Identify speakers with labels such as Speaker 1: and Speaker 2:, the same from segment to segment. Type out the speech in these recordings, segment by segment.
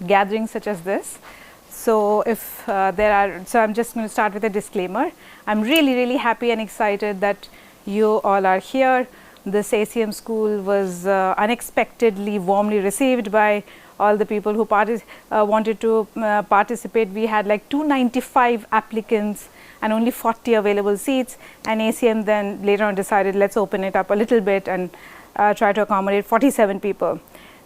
Speaker 1: gatherings such as this. So if so I'm just going to start with a disclaimer. I'm really happy and excited that you all are here. This ACM school was unexpectedly warmly received by all the people who wanted to participate. We had like 295 applicants and only 40 available seats, and ACM then later on decided, let's open it up a little bit and try to accommodate 47 people.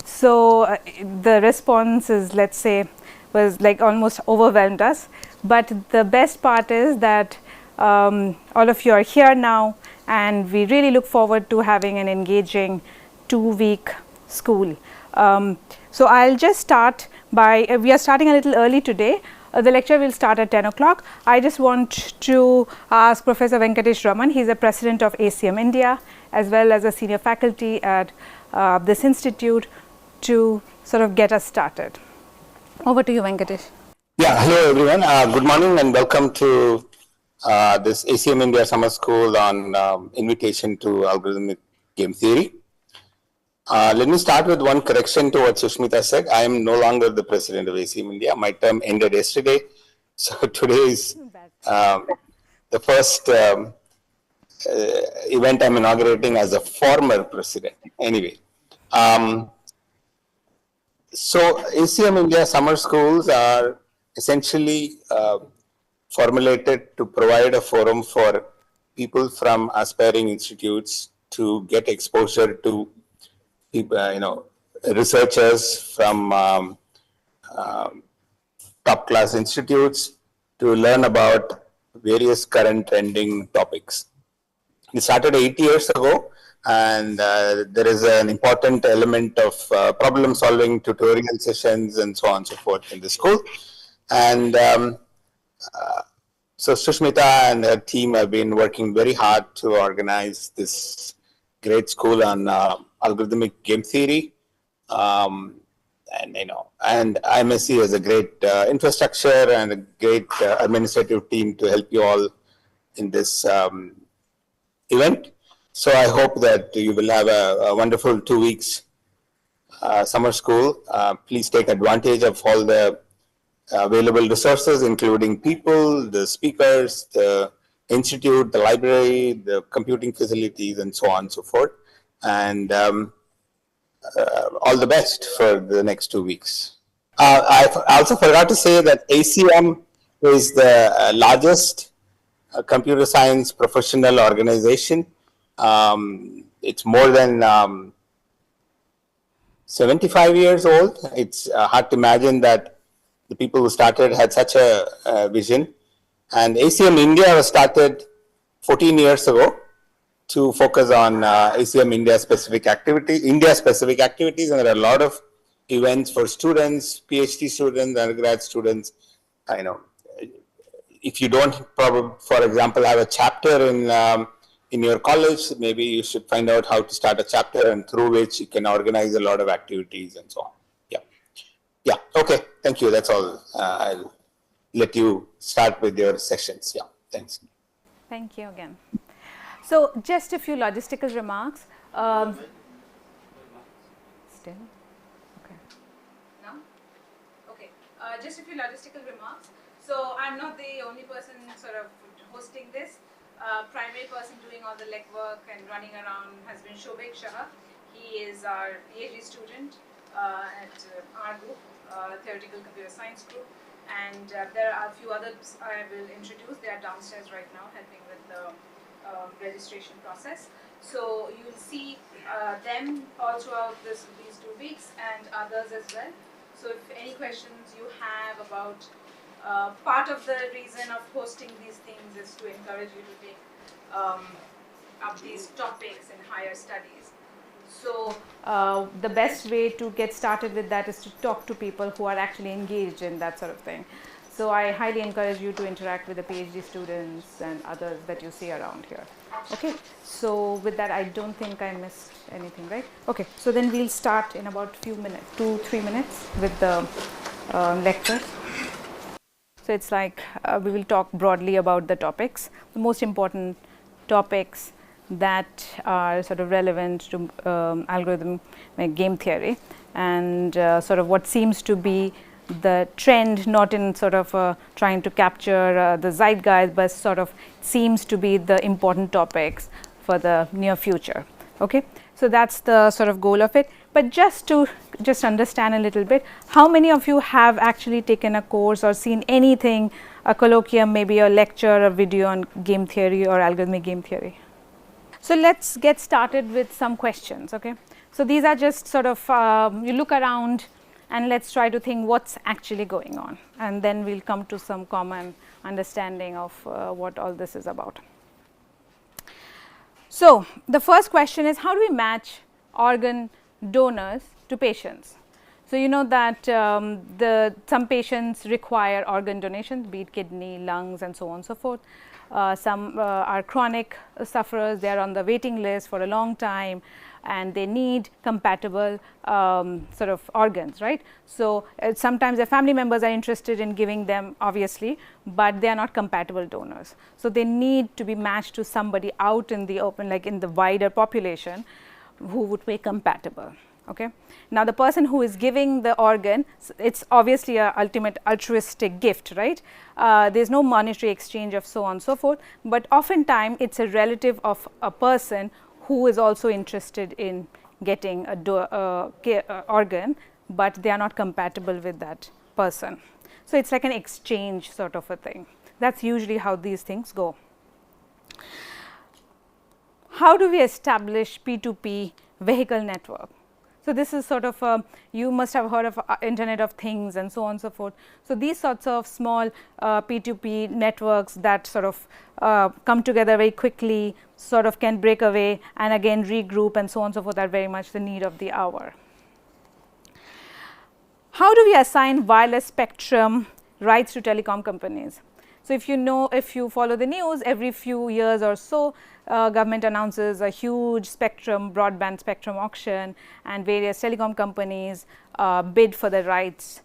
Speaker 1: So the response is, let's say, was like almost overwhelmed us. But the best part is that all of you are here now, and we really look forward to having an engaging 2-week school. So I'll just start by, we are starting a little early today. The lecture will start at 10 o'clock. I just want to ask Professor Venkatesh Raman, he's the president of ACM India, as well as a senior faculty at this institute, to sort of get us started. Over to you, Venkatesh.
Speaker 2: Yeah, hello everyone. Good morning and welcome to this ACM India Summer School on invitation to algorithmic game theory. Let me start with one correction to what Sushmita said. I am no longer the president of ACM India. My term ended yesterday. So today is the first event I'm inaugurating as a former president. Anyway. So ACM India summer schools are essentially formulated to provide a forum for people from aspiring institutes to get exposure to researchers from top class institutes to learn about various current trending topics. It started 8 years ago. And there is an important element of problem solving, tutorial sessions, and so on and so forth in the school. And so Sushmita and her team have been working very hard to organize this great school on algorithmic game theory. And IMSC has a great infrastructure and a great administrative team to help you all in this event. So I hope that you will have a wonderful 2 weeks summer school. Please take advantage of all the available resources, including people, the speakers, the institute, the library, the computing facilities, and so on and so forth. And all the best for the next 2 weeks. I also forgot to say that ACM is the largest computer science professional organization. It's more than 75 years old. It's hard to imagine that the people who started had such a vision. And ACM India was started 14 years ago to focus on ACM India specific activities, and there are a lot of events for students, PhD students, undergrad students. If you don't, for example, have a chapter in your college, maybe you should find out how to start a chapter, and through which you can organize a lot of activities and so on. Yeah. Okay. Thank you. That's all. I'll let you start with your sessions. Yeah. Thanks.
Speaker 1: Thank you again. So just a few logistical remarks. Still? Okay. No? Okay. Just a few logistical remarks. So I'm not the only person sort of hosting this. Primary person doing all the legwork and running around has been Shobhik Shah. He is our PhD student at our group, Theoretical Computer Science group. And there are a few others I will introduce. They are downstairs right now helping with the registration process. So you will see them all throughout these 2 weeks, and others as well. So if any questions you have about part of the reason of hosting these things is to encourage you to take up these topics in higher studies. So the best way to get started with that is to talk to people who are actually engaged in that sort of thing. So I highly encourage you to interact with the PhD students and others that you see around here. Okay, so with that, I don't think I missed anything, right? Okay, so then we'll start in about few minutes, 2-3 minutes with the lecture. So it's like we will talk broadly about the topics, the most important topics that are sort of relevant to algorithmic game theory, and sort of what seems to be the trend, not in sort of trying to capture the zeitgeist, but sort of seems to be the important topics for the near future. Okay, so that's the sort of goal of it. But just to understand a little bit, how many of you have actually taken a course or seen anything, a colloquium, maybe a lecture, a video on game theory or algorithmic game theory? So let's get started with some questions. Okay, so these are just sort of you look around and let's try to think what's actually going on, and then we'll come to some common understanding of what all this is about. So the first question is, how do we match organ donors to patients? So you know that some patients require organ donations, be it kidney, lungs, and so on and so forth. Some are chronic sufferers, they are on the waiting list for a long time, and they need compatible sort of organs, right? So sometimes their family members are interested in giving them, obviously, but they are not compatible donors. So they need to be matched to somebody out in the open, like in the wider population, who would be compatible. Okay. Now the person who is giving the organ, it's obviously a ultimate altruistic gift, right? There's no monetary exchange of so on and so forth, but oftentimes it's a relative of a person who is also interested in getting a organ, but they are not compatible with that person. So it's like an exchange sort of a thing. That's usually how these things go. How do we establish P2P vehicle network? So this is sort of you must have heard of Internet of Things and so on and so forth. So these sorts of small P2P networks that sort of come together very quickly, sort of can break away and again regroup and so on and so forth, are very much the need of the hour. How do we assign wireless spectrum rights to telecom companies? So if you follow the news, every few years or so, government announces a huge broadband spectrum auction, and various telecom companies bid for the rights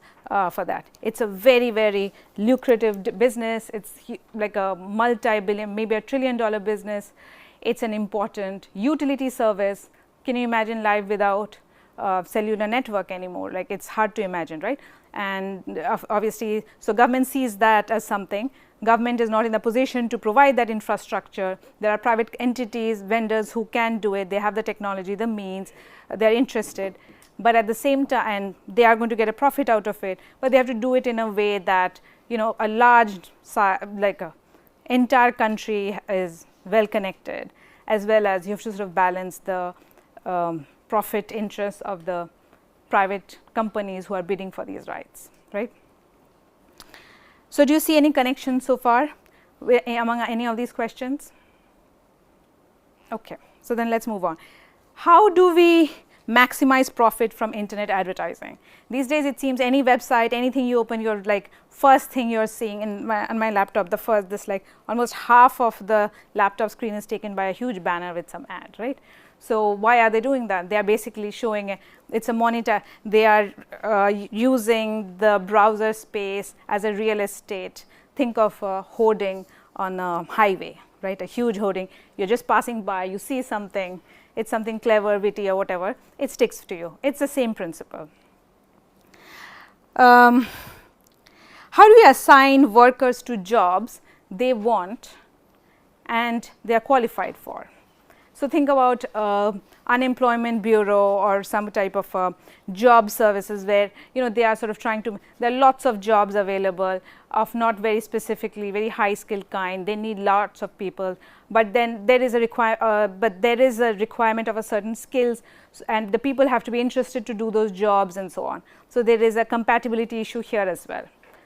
Speaker 1: for that. It's a very, very lucrative business. It's like a multi-billion, maybe $1 trillion business. It's an important utility service. Can you imagine life without cellular network anymore? Like, it's hard to imagine, right? And obviously, so government sees that as something. Government is not in the position to provide that infrastructure. There are private entities, vendors who can do it. They have the technology, the means, they're interested. But at the same time, and they are going to get a profit out of it, but they have to do it in a way that, you know, a large, like a entire country is well connected, as well as you have to sort of balance the profit interests of the private companies who are bidding for these rights, right? So do you see any connection so far among any of these questions? Okay, so then let's move on. How do we maximize profit from internet advertising? These days it seems any website, anything you open, you're like first thing you're seeing on my laptop, this like almost half of the laptop screen is taken by a huge banner with some ad, right? So why are they doing that? They are basically showing it's a monitor. They are using the browser space as a real estate. Think of a hoarding on a highway, right? A huge hoarding. You're just passing by, you see something, it's something clever, witty or whatever, it sticks to you. It's the same principle. How do we assign workers to jobs they want and they are qualified for? So think about unemployment bureau or some type of job services where, you know, they are sort of trying to, there are lots of jobs available of not very specifically very high skilled kind. They need lots of people, but then there is a requirement of a certain skills, and the people have to be interested to do those jobs and so on. So there is a compatibility issue here as well,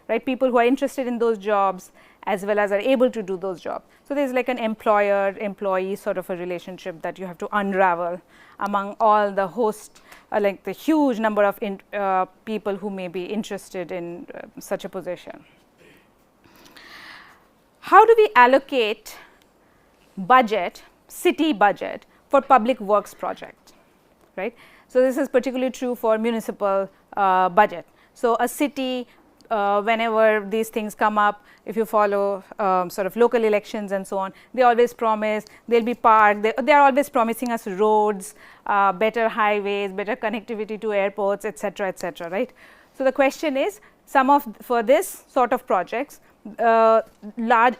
Speaker 1: right? People who are interested in those jobs as well as are able to do those jobs. So there is like an employer-employee sort of a relationship that you have to unravel among all the host, like the huge number of people who may be interested in such a position. How do we allocate budget, city budget, for public works project, right? So this is particularly true for municipal budget. So a city whenever these things come up, if you follow sort of local elections and so on, they always promise there will be park, they are always promising us roads, better highways, better connectivity to airports, etc., etc., right. So, the question is, for this sort of projects, large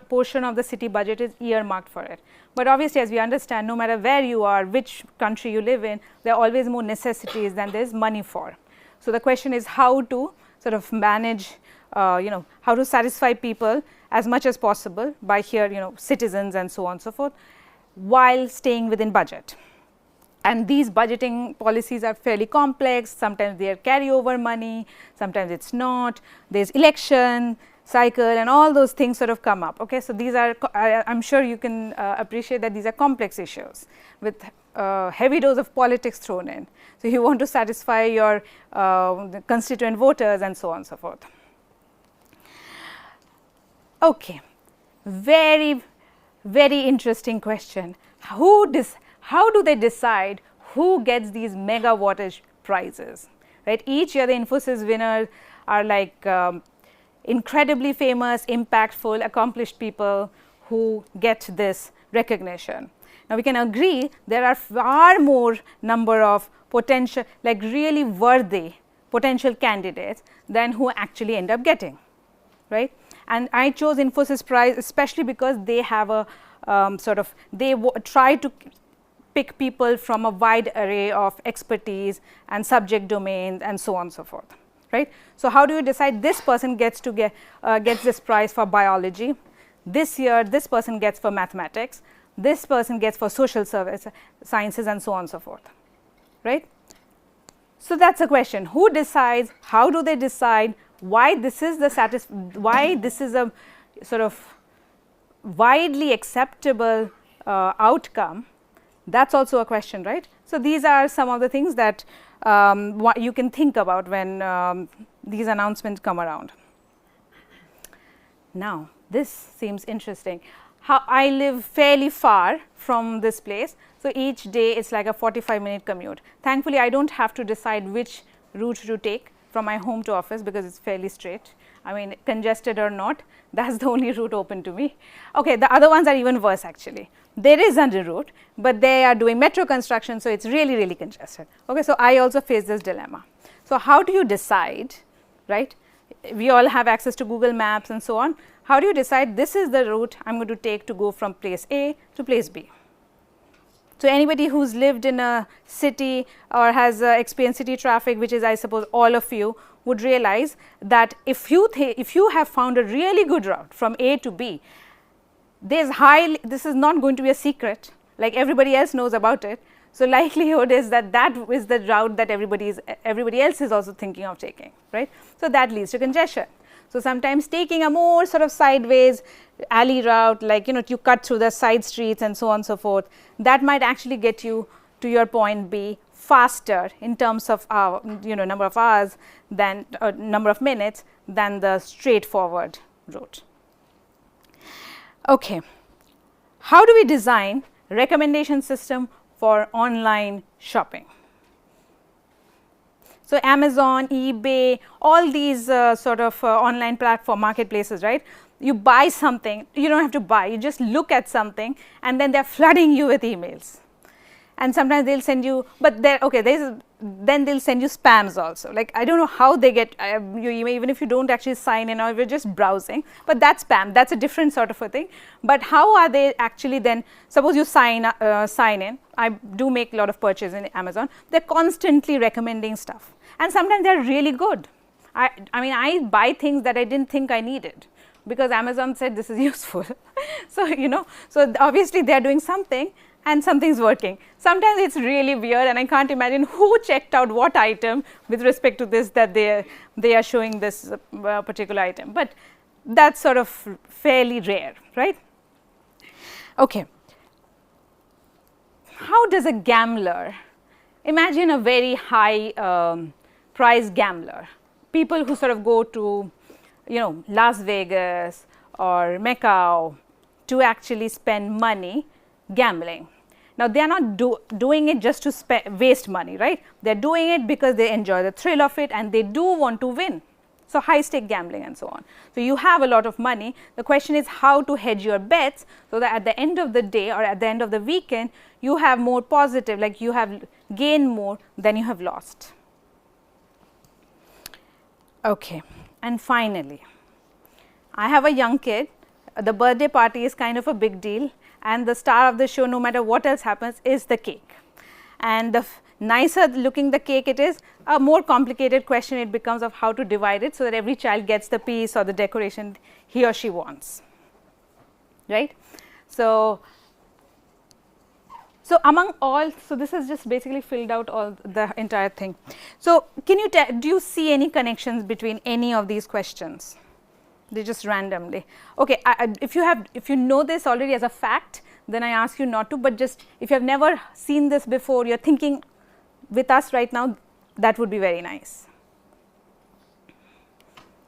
Speaker 1: portion of the city budget is earmarked for it. But obviously, as we understand, no matter where you are, which country you live in, there are always more necessities than there is money for. So, the question is how to sort of manage, how to satisfy people as much as possible by citizens and so on and so forth, while staying within budget. And these budgeting policies are fairly complex, sometimes they are carryover money, sometimes it is not, there is election cycle and all those things sort of come up. Okay. So, these are, I am sure you can appreciate that these are complex issues with heavy dose of politics thrown in. So, you want to satisfy your constituent voters and so on and so forth. Okay. Very, very interesting question. How do they decide who gets these mega wattage prizes, right? Each year the Infosys winners are like incredibly famous, impactful, accomplished people who get this recognition. Now, we can agree there are far more number of potential, like really worthy potential candidates than who actually end up getting, right. And I chose Infosys prize especially because they have a they try to pick people from a wide array of expertise and subject domains and so on and so forth, right. So, how do you decide this person gets this prize for biology, this year this person gets for mathematics, this person gets for social sciences and so on and so forth, right. So, that is a question, who decides, how do they decide, why this is why this is a sort of widely acceptable outcome, that is also a question, right. So, these are some of the things that what you can think about when these announcements come around. Now, this seems interesting. I live fairly far from this place. So, each day it is like a 45-minute commute. Thankfully, I do not have to decide which route to take from my home to office because it is fairly straight. I mean, congested or not, that is the only route open to me. Okay, the other ones are even worse actually. There is a route, but they are doing metro construction, so it is really, really congested. Okay, so I also face this dilemma. So, how do you decide, right? We all have access to Google Maps and so on. How do you decide this is the route I am going to take to go from place A to place B? So, anybody who has lived in a city or has experienced city traffic, which is I suppose all of you, would realize that if you have found a really good route from A to B, this is not going to be a secret, like everybody else knows about it. So, likelihood is that that is the route that everybody else is also thinking of taking, right. So, that leads to congestion. So, sometimes taking a more sort of sideways alley route, like you cut through the side streets and so on and so forth, that might actually get you to your point B faster in terms of number of hours than number of minutes than the straightforward route. Okay. How do we design recommendation system for online shopping? So, Amazon, eBay, all these sort of online platform marketplaces, right? You buy something, you do not have to buy, you just look at something and then they are flooding you with emails. And sometimes they will send you, but then they will send you spams also. Like I do not know how they get even if you do not actually sign in or you are just browsing, but that is spam, that is a different sort of a thing. But how are they actually then, suppose you sign in, I do make a lot of purchases in Amazon, they are constantly recommending stuff and sometimes they are really good. I mean I buy things that I did not think I needed because Amazon said this is useful. So, so obviously they are doing something and something is working. Sometimes it is really weird and I can't imagine who checked out what item with respect to this that they are showing this particular item, but that is sort of fairly rare, right. Okay. How does a gambler, imagine a very high price gambler, people who sort of go to Las Vegas or Macau to actually spend money gambling. Now, they are not doing it just to waste money, right. They are doing it because they enjoy the thrill of it and they do want to win. So, high stake gambling and so on. So, you have a lot of money. The question is how to hedge your bets, so that at the end of the day or at the end of the weekend, you have more positive, like you have gained more than you have lost. Okay. And finally, I have a young kid. The birthday party is kind of a big deal, and the star of the show, no matter what else happens, is the cake. And the nicer looking the cake it is, a more complicated question it becomes of how to divide it, so that every child gets the piece or the decoration he or she wants, right. So among all, so this has just basically filled out all the entire thing. So can you do you see any connections between any of these questions? They just randomly. Okay, if you know this already as a fact, then I ask you not to, but just if you have never seen this before, you're thinking with us right now, that would be very nice.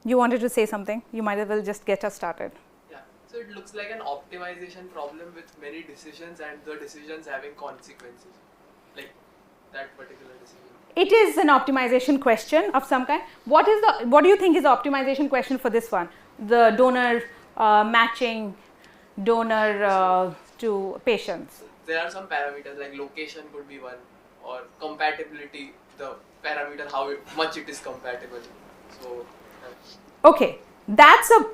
Speaker 1: You wanted to say something? You might as well just get us started.
Speaker 3: Yeah, so it looks like an optimization problem with many decisions and the decisions having consequences, like that particular decision.
Speaker 1: It is an optimization question of some kind. What do you think is the optimization question for this one? The donor matching donor to patients.
Speaker 3: So there are some parameters like location could be one, or compatibility, the parameter how much it is compatible. So
Speaker 1: okay, that's a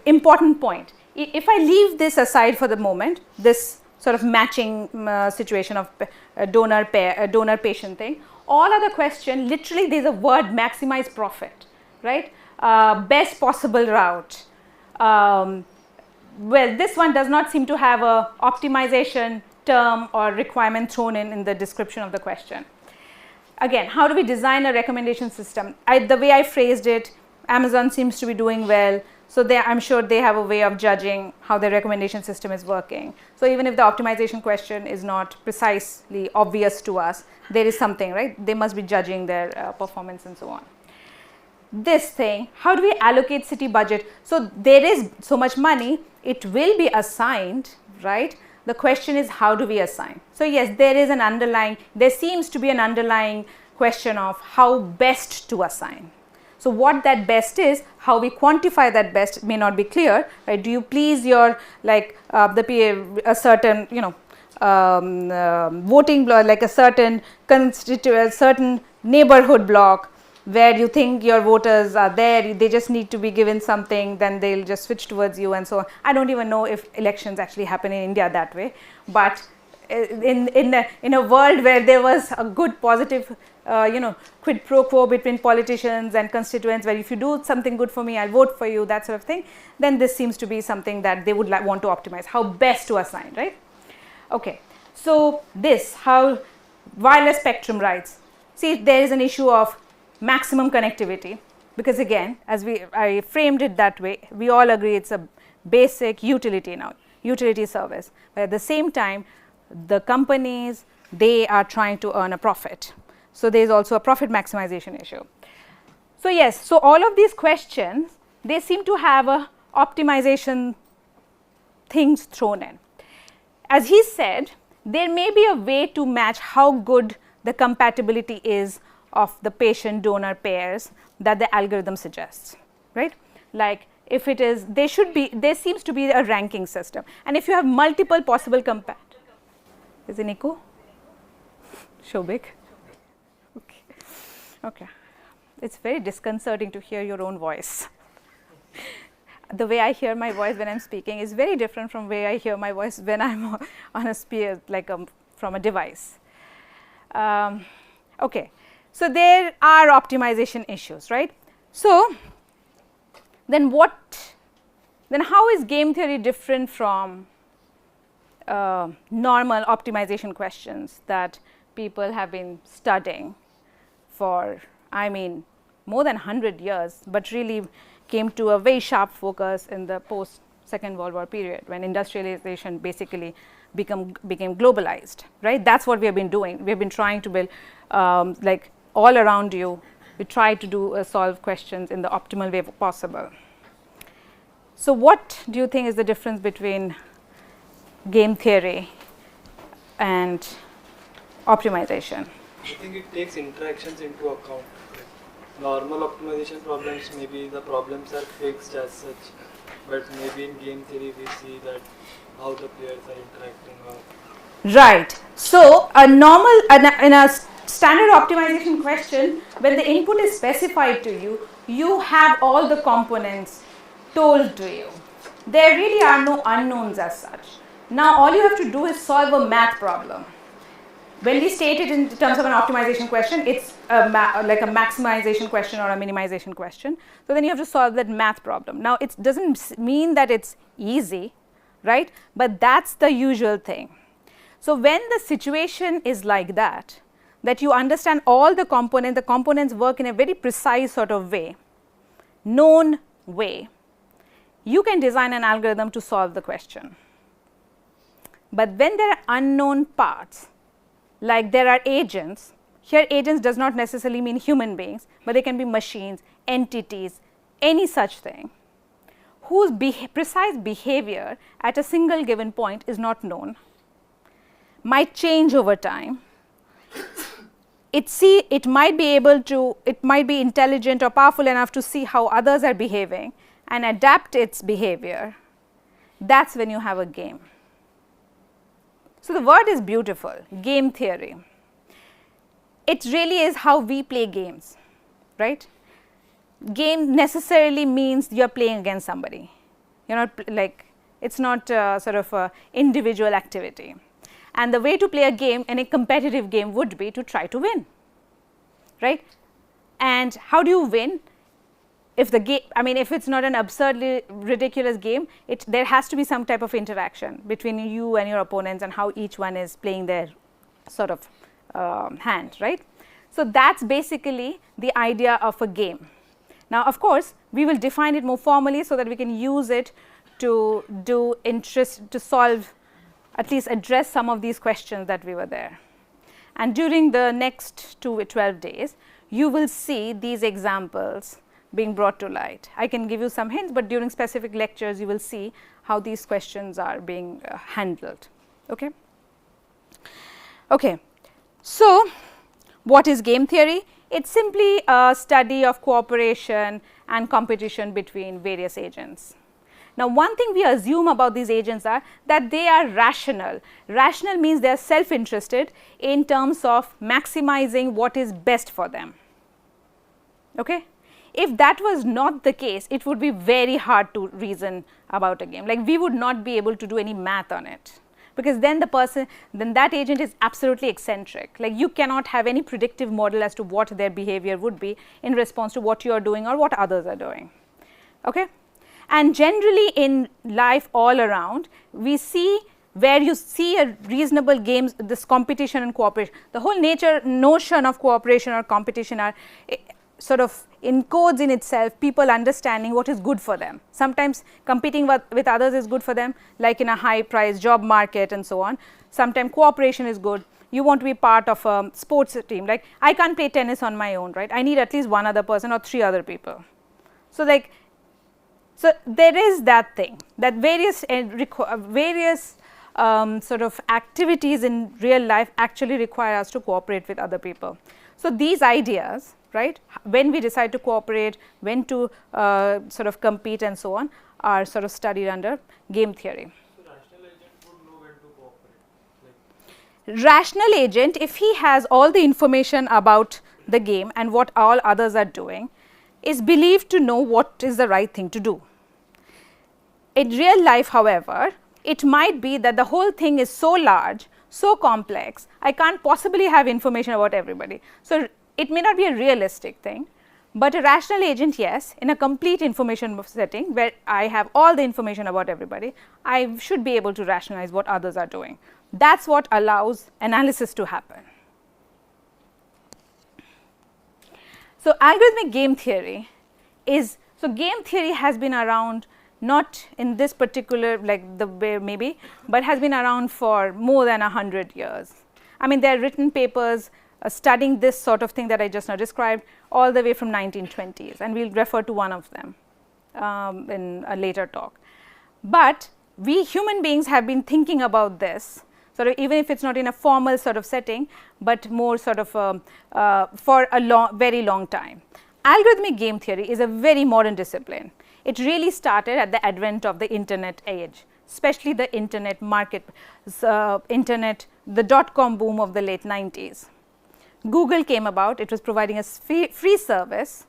Speaker 1: important point. If I leave this aside for the moment, this sort of matching situation of donor patient thing, all other question, literally there is a word maximize profit, right? Best possible route. Well, this one does not seem to have a optimization term or requirement thrown in the description of the question. Again, how do we design a recommendation system? The way I phrased it, Amazon seems to be doing well. So I'm sure they have a way of judging how their recommendation system is working. So even if the optimization question is not precisely obvious to us, there is something, right? They must be judging their performance and so on. This thing, how do we allocate city budget? So there is so much money, it will be assigned, right? The question is how do we assign? So yes, there seems to be an underlying question of how best to assign. So what that best is, how we quantify that best may not be clear, right? Do you please your a certain voting block, like a certain certain neighborhood block where you think your voters are there, they just need to be given something, then they'll just switch towards you and so on. I don't even know if elections actually happen in India that way, but in a world where there was a good positive quid pro quo between politicians and constituents, where if you do something good for me, I'll vote for you, that sort of thing, then this seems to be something that they would want to optimize, how best to assign, right? Okay, so how wireless spectrum rights. See, there is an issue of maximum connectivity, because again, I framed it that way, we all agree it's a basic utility now, utility service, but at the same time, the companies, they are trying to earn a profit. So there is also a profit maximization issue. So yes, so all of these questions, they seem to have a optimization things thrown in. As he said, there may be a way to match how good the compatibility is of the patient donor pairs that the algorithm suggests, right? Like if it is, there seems to be a ranking system, and if you have multiple possible is it echo? Shobik? Okay. It's very disconcerting to hear your own voice. The way I hear my voice when I'm speaking is very different from the way I hear my voice when I'm on a spear, like from a device. Okay. So there are optimization issues, right? So then how is game theory different from normal optimization questions that people have been studying for, more than 100 years, but really came to a very sharp focus in the post Second World War period, when industrialization basically became globalized, right? That's what we have been doing. We have been trying to build, like all around you, we try to solve questions in the optimal way possible. So what do you think is the difference between game theory and optimization?
Speaker 3: I think it takes interactions into account.
Speaker 4: normal optimization problems, maybe the problems are fixed as such, but maybe in game theory we see that how the players are interacting or
Speaker 1: Right. So, a normal, in a standard optimization question, when the input is specified to you, you have all the components told to you. There really are no unknowns as such. Now, all you have to do is solve a math problem. When we state it in terms of an optimization question, it's like a maximization question or a minimization question. So, then you have to solve that math problem. Now, it doesn't mean that it's easy, right? But that's the usual thing. So, when the situation is like that, that you understand all the components work in a very precise sort of way, known way, you can design an algorithm to solve the question. But when there are unknown parts, like there are agents, here agents does not necessarily mean human beings, but they can be machines, entities, any such thing, whose precise behavior at a single given point is not known, might change over time. It might be intelligent or powerful enough to see how others are behaving and adapt its behavior. That's when you have a game. So, the word is beautiful, game theory. It really is how we play games, right? Game necessarily means you are playing against somebody. You're not like, it's not sort of a individual activity. And the way to play a game, in a competitive game, would be to try to win, right? And how do you win? If the game, if it's not an absurdly ridiculous game, there has to be some type of interaction between you and your opponents and how each one is playing their sort of hand, right? So, that's basically the idea of a game. Now, of course, we will define it more formally so that we can use it to solve, at least address some of these questions that we were there. And during the next 12 days, you will see these examples being brought to light. I can give you some hints, but during specific lectures, you will see how these questions are being handled. Okay. Okay. So, what is game theory? It's simply a study of cooperation and competition between various agents. Now, one thing we assume about these agents are that they are rational. Rational means they are self-interested in terms of maximizing what is best for them. Okay? If that was not the case, it would be very hard to reason about a game. Like, we would not be able to do any math on it, because then that agent is absolutely eccentric. Like, you cannot have any predictive model as to what their behavior would be in response to what you are doing or what others are doing. Okay? And generally in life all around, we see where you see a reasonable games, this competition and cooperation, the whole notion of cooperation or competition are sort of encodes in itself people understanding what is good for them. Sometimes competing with others is good for them, like in a high price job market and so on. Sometimes cooperation is good. You want to be part of a sports team, like I can't play tennis on my own, right? I need at least one other person or 3 other people. So, like, so there is that thing that various sort of activities in real life actually require us to cooperate with other people. So, these ideas, right, when we decide to cooperate, when to sort of compete and so on, are sort of studied under game theory.
Speaker 4: so rational agent would know when to cooperate. Like,
Speaker 1: Rational agent, if he has all the information about the game and what all others are doing, is believed to know what is the right thing to do. In real life, however, it might be that the whole thing is so large, so complex, I can't possibly have information about everybody. So, it may not be a realistic thing, but a rational agent, yes, in a complete information setting where I have all the information about everybody, I should be able to rationalize what others are doing. That is what allows analysis to happen. So, algorithmic game theory is, so game theory has been around not in this particular like the way maybe, but has been around for more than 100 years. I mean, there are written papers studying this sort of thing that I just now described all the way from 1920s, and we will refer to one of them in a later talk. But we human beings have been thinking about this sort of, even if it is not in a formal sort of setting, but more sort of for a very long time. algorithmic game theory is a very modern discipline. It really started at the advent of the internet age, especially the internet market, the dot-com boom of the late 90s. Google came about, it was providing a free service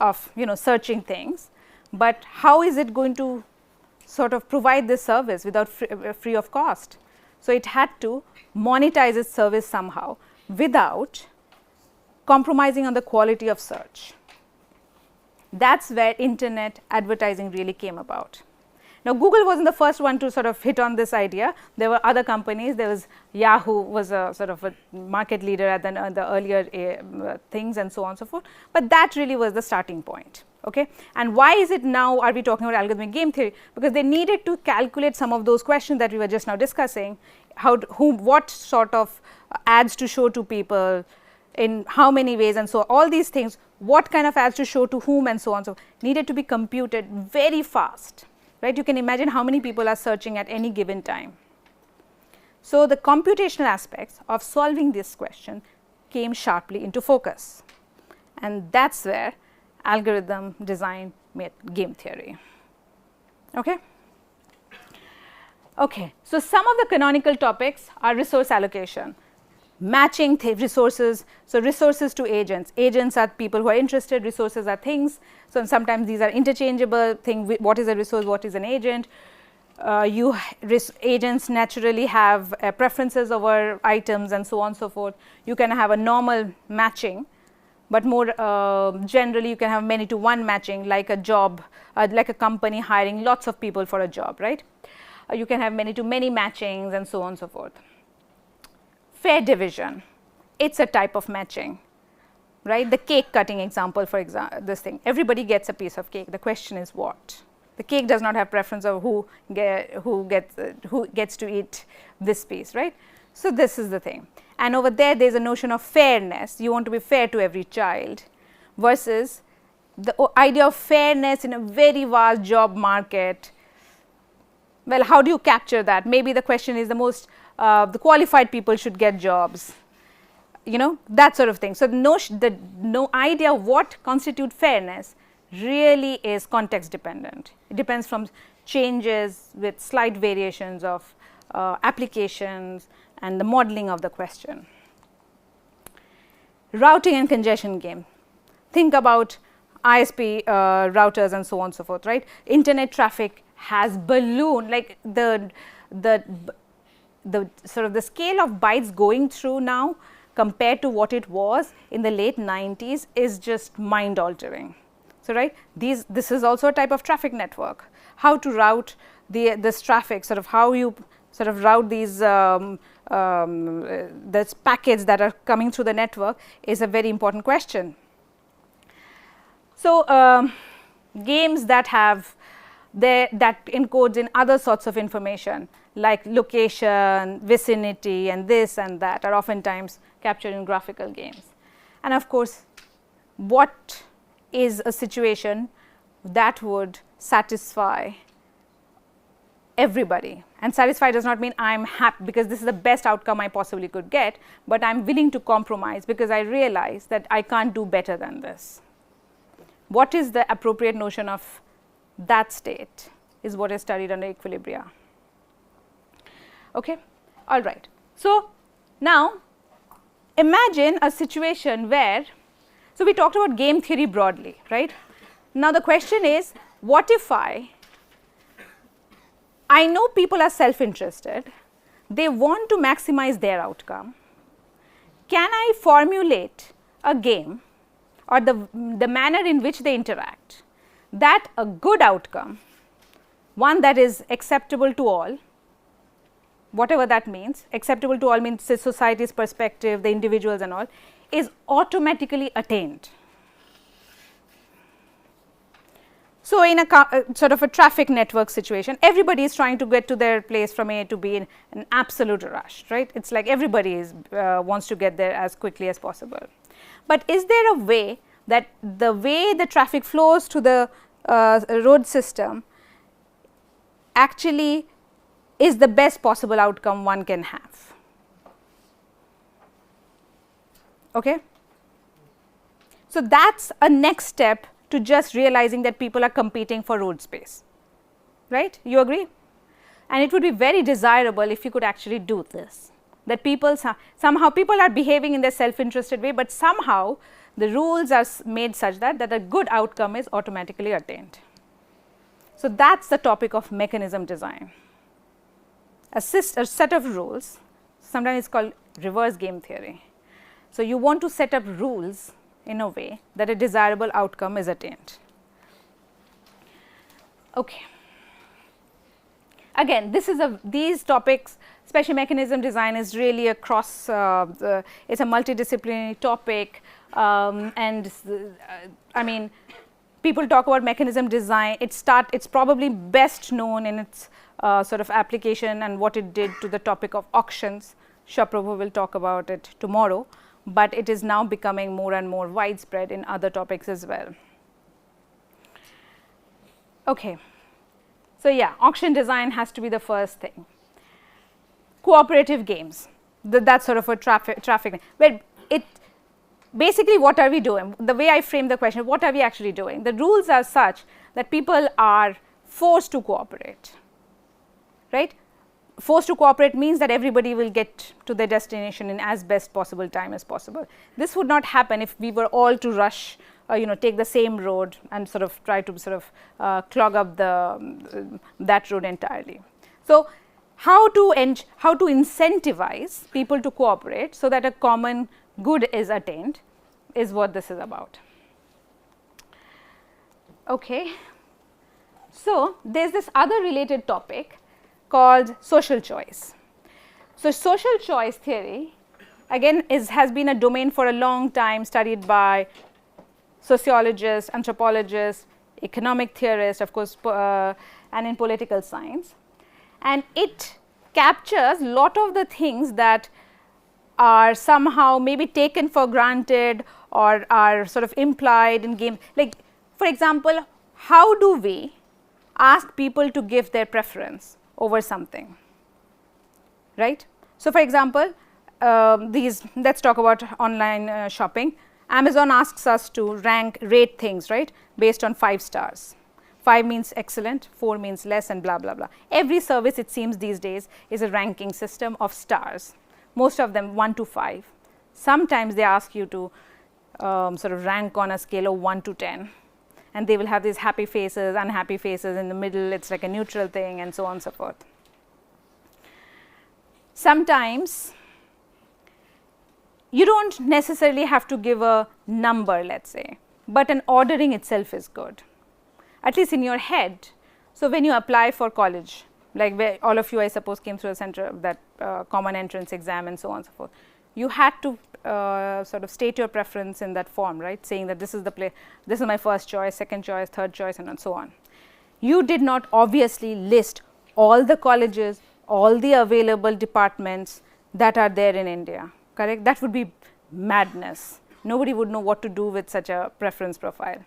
Speaker 1: of searching things, but how is it going to sort of provide this service without free of cost? So, it had to monetize its service somehow without compromising on the quality of search. That is where internet advertising really came about. Now, Google wasn't the first one to sort of hit on this idea. There were other companies. There was Yahoo was a sort of a market leader at the earlier things and so on and so forth, but that really was the starting point. Okay? And why is it now are we talking about algorithmic game theory? Because they needed to calculate some of those questions that we were just now discussing, what sort of ads to show to people, in how many ways, and so all these things, what kind of ads to show to whom and so on, so needed to be computed very fast, right. You can imagine how many people are searching at any given time. So, the computational aspects of solving this question came sharply into focus, and that is where algorithm design met game theory. Okay. Okay. So, some of the canonical topics are resource allocation, matching resources. So, resources to agents. Agents are people who are interested, resources are things. So, sometimes these are interchangeable things. What is a resource, what is an agent? Agents naturally have preferences over items and so on and so forth. You can have a normal matching, but more generally you can have many to one matching, like a job, like a company hiring lots of people for a job, right. You can have many to many matchings and so on and so forth. Fair division, it is a type of matching, right. The cake cutting example, for example, this thing, everybody gets a piece of cake. The question is what? The cake does not have preference of who gets to eat this piece, right. So, this is the thing, and over there is a notion of fairness. You want to be fair to every child, versus the idea of fairness in a very vast job market. Well, how do you capture that? Maybe the question is the qualified people should get jobs, that sort of thing. So, the idea of what constitutes fairness really is context dependent. It depends from changes with slight variations of applications and the modeling of the question. Routing and congestion game. Think about ISP routers and so on and so forth, right. Internet traffic has ballooned, like the sort of the scale of bytes going through now compared to what it was in the late 90s is just mind altering. So, right, this is also a type of traffic network. How to route this traffic, sort of how you sort of route these packets that are coming through the network is a very important question. So, games that have that encodes in other sorts of information like location, vicinity, and this and that are oftentimes captured in graphical games. And of course, what is a situation that would satisfy everybody? And satisfy does not mean I am happy because this is the best outcome I possibly could get, but I am willing to compromise because I realize that I can't do better than this. What is the appropriate notion of that state is what is studied under equilibria. Okay. All right. So, now imagine a situation where, so we talked about game theory broadly, right. Now, the question is, what if I know people are self-interested, they want to maximize their outcome, can I formulate a game or the manner in which they interact that a good outcome, one that is acceptable to all, whatever that means, acceptable to all means society's perspective, the individuals and all, is automatically attained. So, in a sort of a traffic network situation, everybody is trying to get to their place from A to B in an absolute rush, right. It is like everybody wants to get there as quickly as possible. But is there a way that the way the traffic flows to the road system actually is the best possible outcome one can have? Okay. So that's a next step to just realizing that people are competing for road space, right? You agree? And it would be very desirable if you could actually do this, that people somehow people are behaving in their self-interested way, but somehow the rules are made such that a good outcome is automatically attained. So that's the topic of mechanism design. A set of rules, sometimes it's called reverse game theory. So you want to set up rules in a way that a desirable outcome is attained. Okay. Again, these topics, especially mechanism design, is really across. It's a multidisciplinary topic, and I mean, people talk about mechanism design. It's probably best known in its sort of application and what it did to the topic of auctions. Shaprabhu will talk about it tomorrow, but it is now becoming more and more widespread in other topics as well. Okay. So, yeah, auction design has to be the first thing. Cooperative games, that's sort of a traffic. Well, basically what are we doing? The way I frame the question, what are we actually doing? The rules are such that people are forced to cooperate, right? Forced to cooperate means that everybody will get to their destination in as best possible time as possible. This would not happen if we were all to rush, take the same road and sort of try to sort of clog up that road entirely. So, how to incentivize people to cooperate so that a common good is attained is what this is about. Okay. So, there is this other related topic called social choice. So, social choice theory again has been a domain for a long time, studied by sociologists, anthropologists, economic theorists, of course, and in political science. And it captures a lot of the things that are somehow maybe taken for granted or are sort of implied in game. Like, for example, how do we ask people to give their preference over something, right? So, for example, let's talk about online shopping. Amazon asks us to rate things, right, based on 5 stars. 5 means excellent, 4 means less, and blah, blah, blah. Every service, it seems these days, is a ranking system of stars, most of them 1 to 5. Sometimes they ask you to sort of rank on a scale of 1 to 10, and they will have these happy faces, unhappy faces, in the middle it's like a neutral thing, and so on and so forth. Sometimes you don't necessarily have to give a number, let's say, but an ordering itself is good, at least in your head. So, when you apply for college, like where all of you, I suppose, came through the center of that common entrance exam and so on and so forth, you had to sort of state your preference in that form, right, saying that this is the place, this is my first choice, second choice, third choice, and so on. You did not obviously list all the colleges, all the available departments that are there in India. Correct? That would be madness. Nobody would know what to do with such a preference profile,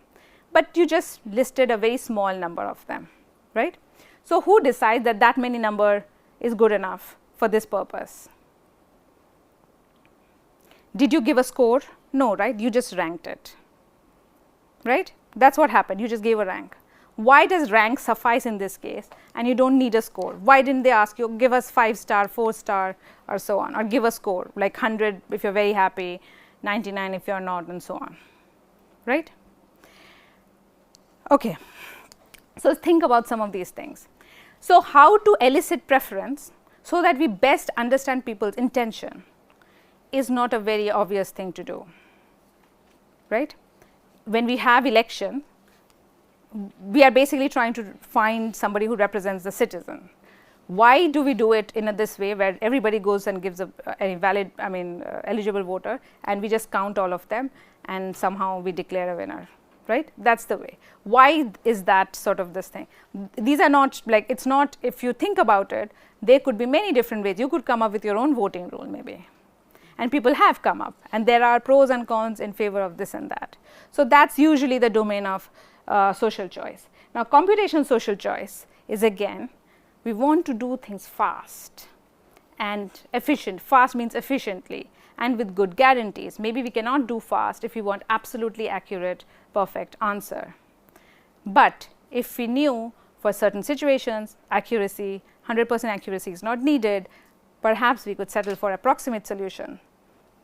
Speaker 1: but you just listed a very small number of them, right? So, who decides that that many number is good enough for this purpose? Did you give a score? No, right? You just ranked it, right? That's what happened. You just gave a rank. Why does rank suffice in this case and you don't need a score? Why didn't they ask you, give us 5 star, 4 star, or so on, or give a score like 100 if you're very happy, 99 if you're not, and so on, right? Okay. So, think about some of these things. So, how to elicit preference so that we best understand people's intention is not a very obvious thing to do, right? When we have election, we are basically trying to find somebody who represents the citizen. Why do we do it in this way where everybody goes and gives a valid, eligible voter, and we just count all of them and somehow we declare a winner, right? That's the way. Why is that sort of this thing? These are not like, it's not, if you think about it, there could be many different ways. You could come up with your own voting rule maybe, and people have come up, and there are pros and cons in favor of this and that. So, that's usually the domain of social choice. Now, computational social choice is, again, we want to do things fast and efficient. Fast means efficiently, and with good guarantees. Maybe we cannot do fast if we want absolutely accurate, perfect answer. But if we knew for certain situations accuracy, 100% accuracy is not needed, perhaps we could settle for approximate solution.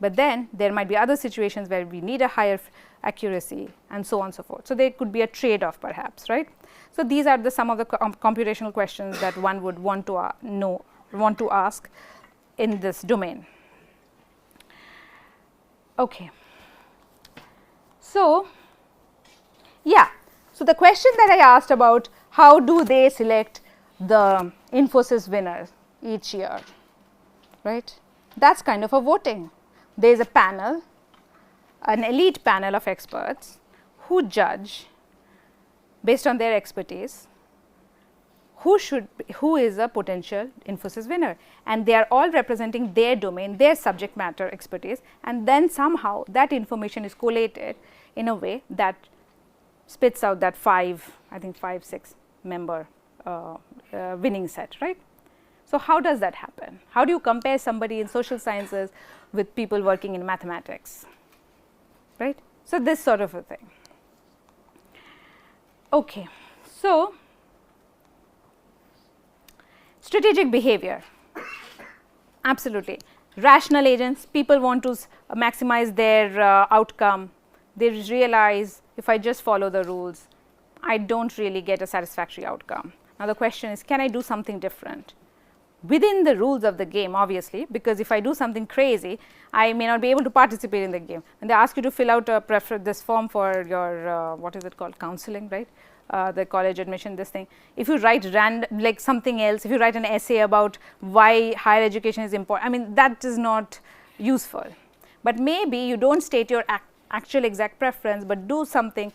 Speaker 1: But then there might be other situations where we need a higher accuracy and so on and so forth. So, there could be a trade off perhaps, right. So, these are the some of the computational questions that one would want to ask in this domain. Okay. So, yeah. So, the question that I asked about how do they select the Infosys winners each year, right, that is kind of a voting. There is a panel, an elite panel of experts who judge based on their expertise who is a potential Infosys winner, and they are all representing their domain, their subject matter expertise, and then somehow that information is collated in a way that spits out that 6 member winning set, right. So, how does that happen? How do you compare somebody in social sciences with people working in mathematics, right. So, this sort of a thing. Okay. So, strategic behavior, absolutely. Rational agents, people want to maximize their outcome. They realize if I just follow the rules, I do not really get a satisfactory outcome. Now, the question is, can I do something different within the rules of the game, obviously, because if I do something crazy, I may not be able to participate in the game. And they ask you to fill out this form for your what is it called, counseling, right, the college admission, this thing. If you write like something else, if you write an essay about why higher education is important, I mean that is not useful. But maybe you do not state your actual exact preference, but do something,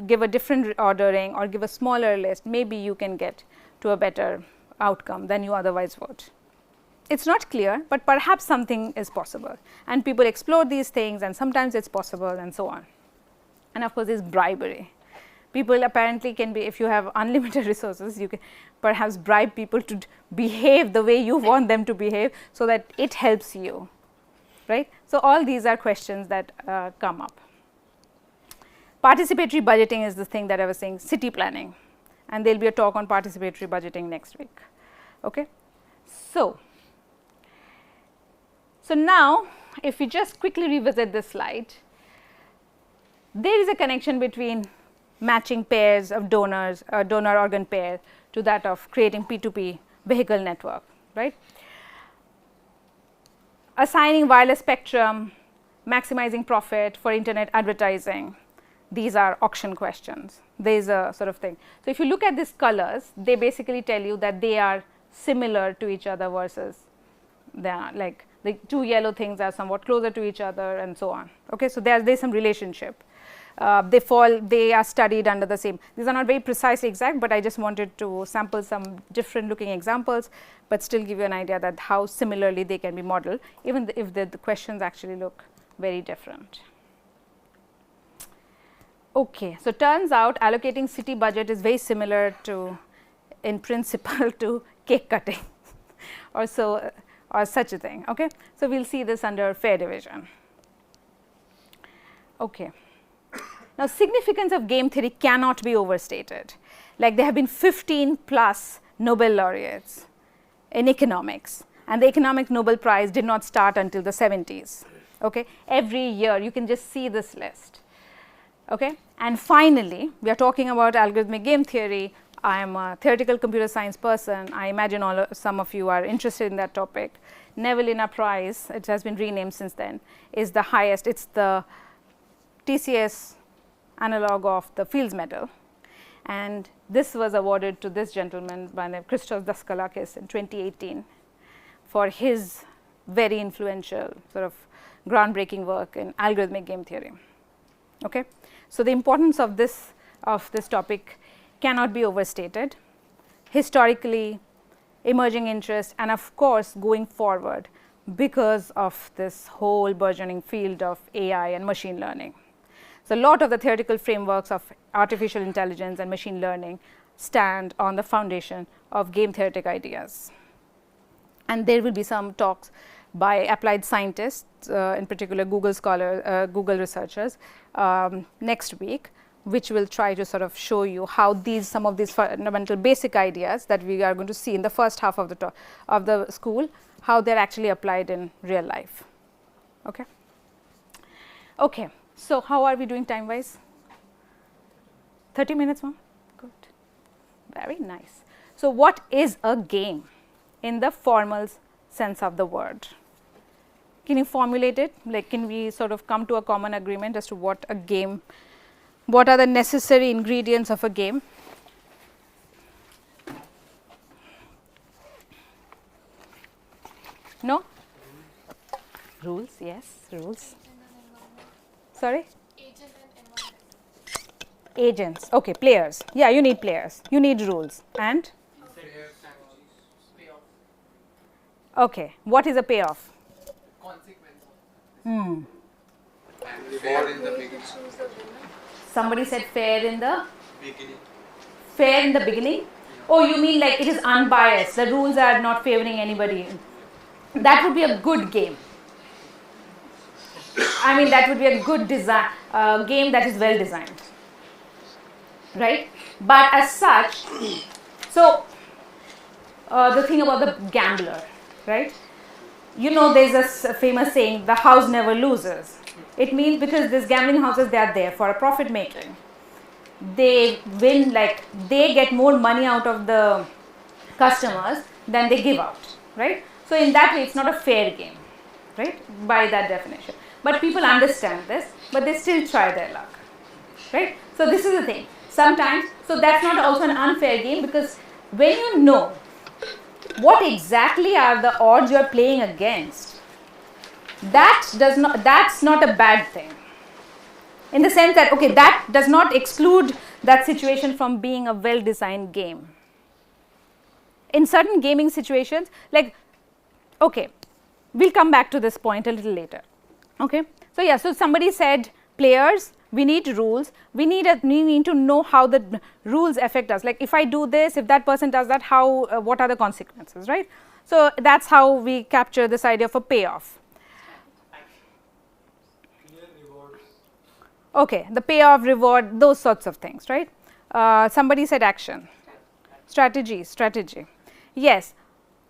Speaker 1: give a different ordering or give a smaller list, maybe you can get to a better outcome than you otherwise would. It is not clear, but perhaps something is possible, and people explore these things, and sometimes it is possible and so on. And of course, there is bribery. People apparently can be, if you have unlimited resources, you can perhaps bribe people to behave the way you want them to behave, so that it helps you, right. So, all these are questions that come up. Participatory budgeting is the thing that I was saying, city planning, and there will be a talk on participatory budgeting next week. Okay. So, now if we just quickly revisit this slide, there is a connection between matching pairs of donors, donor organ pair, to that of creating P2P vehicle network, right. Assigning wireless spectrum, maximizing profit for internet advertising, these are auction questions. There is a sort of thing. So, if you look at these colors, they basically tell you that they are similar to each other versus they are like the two yellow things are somewhat closer to each other and so on. Okay. So, there is some relationship. They are studied under the same. These are not very precisely exact, but I just wanted to sample some different looking examples, but still give you an idea that how similarly they can be modeled, even if the questions actually look very different. Okay. So, turns out allocating city budget is very similar to, in principle, to cake cutting or so or such a thing. Okay. So, we will see this under fair division. Okay. Now, significance of game theory cannot be overstated. Like there have been 15 plus Nobel laureates in economics, and the economic Nobel Prize did not start until the 70s. Okay. Every year you can just see this list. Okay. And finally, we are talking about algorithmic game theory. I am a theoretical computer science person. I imagine some of you are interested in that topic. Nevelina Prize, it has been renamed since then, is the highest. It is the TCS analog of the Fields Medal, and this was awarded to this gentleman by name Christos Daskalakis in 2018 for his very influential sort of groundbreaking work in algorithmic game theory. Okay. So, the importance of this topic cannot be overstated. Historically, emerging interest, and of course, going forward because of this whole burgeoning field of AI and machine learning. So, a lot of the theoretical frameworks of artificial intelligence and machine learning stand on the foundation of game theoretic ideas. And there will be some talks by applied scientists, in particular Google researchers, next week, which will try to sort of show you how some of these fundamental basic ideas that we are going to see in the first half of the school, how they are actually applied in real life. Okay. Okay. So, how are we doing time wise? 30 minutes more? Good. Very nice. So, what is a game in the formal sense of the word? Can you formulate it? Like, can we sort of come to a common agreement as to what a game, what are the necessary ingredients of a game? No? Rules, yes, rules. Sorry? Agents, okay, players. Yeah, you need players, you need rules. And? Okay, what is a payoff?
Speaker 3: Consequence.
Speaker 5: Fair in the beginning.
Speaker 1: Somebody said fair in the
Speaker 5: Beginning.
Speaker 1: fair in the beginning. Oh, you mean like it is unbiased, the rules are not favoring anybody. That would be a good game. I mean, that would be a good design game that is well designed, right? But as such, so the thing about the gambler, right? You know, there's a famous saying, the house never loses. It means because these gambling houses, they are there for a profit making. They win, like they get more money out of the customers than they give out, right? So in that way, it's not a fair game, right? By that definition. But people understand this, but they still try their luck, right? So this is the thing. Sometimes, so that's not also an unfair game, because when you know what exactly are the odds you are playing against, that's not a bad thing. In the sense that, okay, that does not exclude that situation from being a well-designed game. In certain gaming situations, like, okay, we'll come back to this point a little later. Okay. So, yeah, so somebody said players, we need rules, we need to know how the rules affect us. Like if I do this, if that person does that, how, what are the consequences, right? So, that's how we capture this idea of a payoff. Okay, the payoff, reward, those sorts of things, right? Somebody said action, strategy. Yes,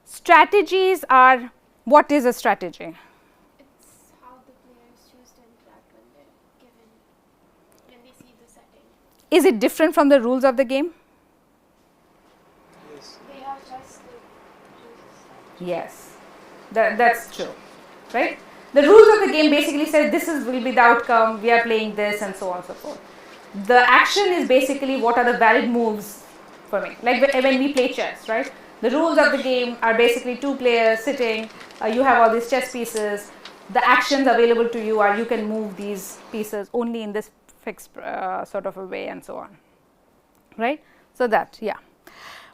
Speaker 1: strategies are, what is a strategy?
Speaker 6: It's how the players choose to interact when they see the setting.
Speaker 1: Is it different from the rules of the game?
Speaker 4: Yes.
Speaker 6: They have choice to choose.
Speaker 1: Yes, that's true, right? The rules of the game basically says this will be the outcome, we are playing this and so on and so forth. The action is basically what are the valid moves for me, like when we play chess, right? The rules of the game are basically two players sitting, you have all these chess pieces, the actions available to you are you can move these pieces only in this fixed sort of a way and so on, right? So that, yeah.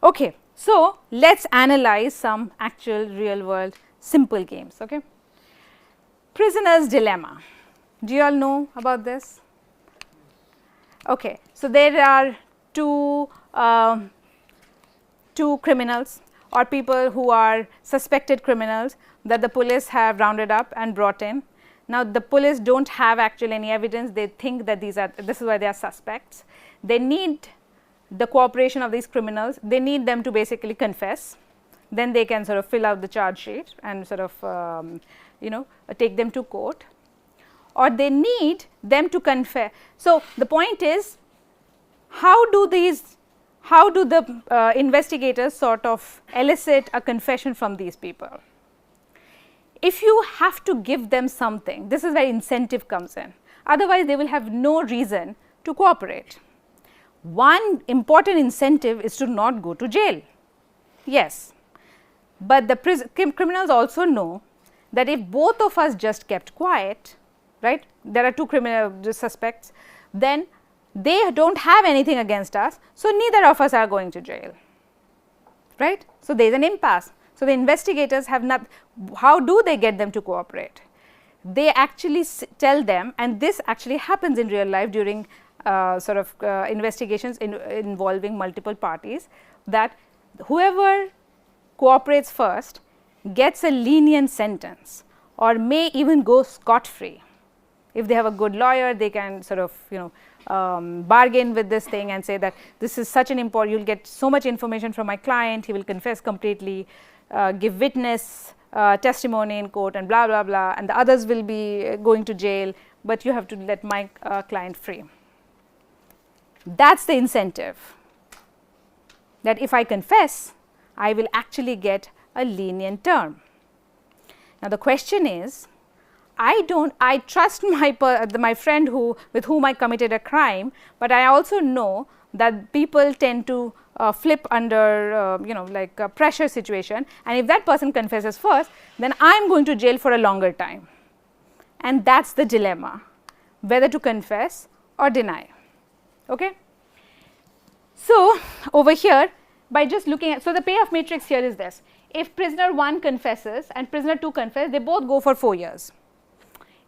Speaker 1: Okay, so let's analyze some actual real world simple games, okay? Prisoner's dilemma. Do you all know about this? Okay, so there are two criminals or people who are suspected criminals that the police have rounded up and brought in. Now, the police don't have actually any evidence. They think that this is why they are suspects. They need the cooperation of these criminals. They need them to basically confess. Then they can sort of fill out the charge sheet and sort of take them to court, or they need them to confess. So, the point is, how do the investigators sort of elicit a confession from these people? If you have to give them something, this is where incentive comes in, otherwise they will have no reason to cooperate. One important incentive is to not go to jail, yes, but the criminals also know that if both of us just kept quiet, right, there are two criminal suspects, then they don't have anything against us, so neither of us are going to jail, right. So, there is an impasse. So, the investigators have not, how do they get them to cooperate? They actually tell them, and this actually happens in real life during investigations involving multiple parties, that whoever cooperates first gets a lenient sentence or may even go scot-free. If they have a good lawyer, they can sort of bargain with this thing and say that this is such an important, you'll get so much information from my client, he will confess completely, give witness testimony in court and blah blah blah, and the others will be going to jail, but you have to let my client free. That's the incentive, that if I confess, I will actually get a lenient term. Now the question is, I trust my friend with whom I committed a crime, but I also know that people tend to flip under like a pressure situation, and if that person confesses first, then I am going to jail for a longer time, and that's the dilemma, whether to confess or deny. Okay. So over here, by just looking at, so the payoff matrix here is this: if prisoner 1 confesses and prisoner 2 confess, they both go for 4 years.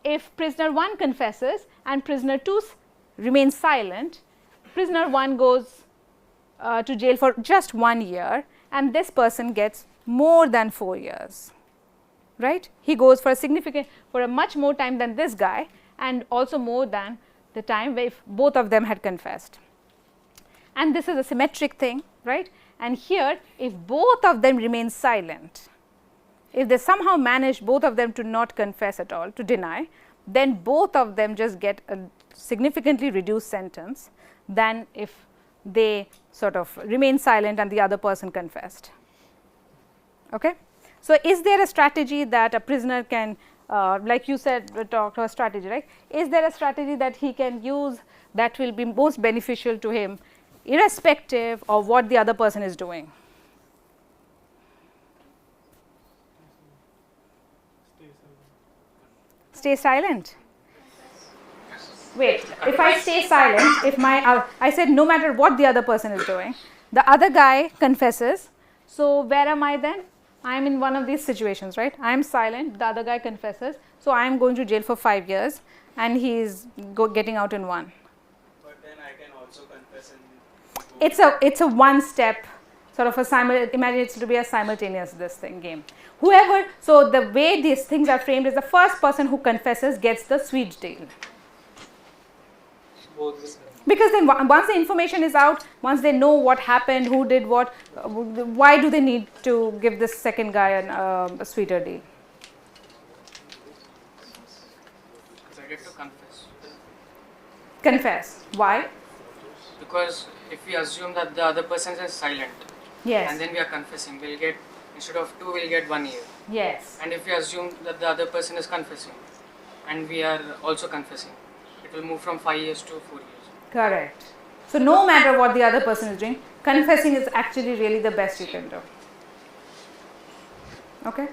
Speaker 1: If prisoner 1 confesses and prisoner 2 remains silent, prisoner 1 goes to jail for just 1 year, and this person gets more than 4 years, right? He goes for a much more time than this guy, and also more than the time if both of them had confessed. And this is a symmetric thing, right? And here, if both of them remain silent, if they somehow manage both of them to not confess at all, to deny, then both of them just get a significantly reduced sentence than if they sort of remain silent and the other person confessed. Okay? So, is there a strategy that a prisoner can, like you said, talk about strategy, right? Is there a strategy that he can use that will be most beneficial to him, irrespective of what the other person is doing? Stay silent. Wait, if I stay silent, if I said no matter what the other person is doing, the other guy confesses, so where am I then? I am in one of these situations, right? I am silent, the other guy confesses, so I am going to jail for 5 years and he is getting out in 1.
Speaker 4: But then I can also confess and
Speaker 1: It's a one step sort of imagine it's to be a simultaneous game. Whoever, so the way these things are framed is the first person who confesses gets the sweet deal. Because then once the information is out, once they know what happened, who did what, why do they need to give this second guy a sweeter deal?
Speaker 7: Because I get to confess.
Speaker 1: Confess. Why?
Speaker 7: Because if we assume that the other person is silent,
Speaker 1: Yes.
Speaker 7: and then we are confessing, we'll get, instead of 2, we'll get 1 year.
Speaker 1: Yes.
Speaker 7: And if we assume that the other person is confessing, and we are also confessing, it will move from 5 years to 4 years.
Speaker 1: Correct. So no matter what the other person is doing, confessing is actually really the best you can do. Okay?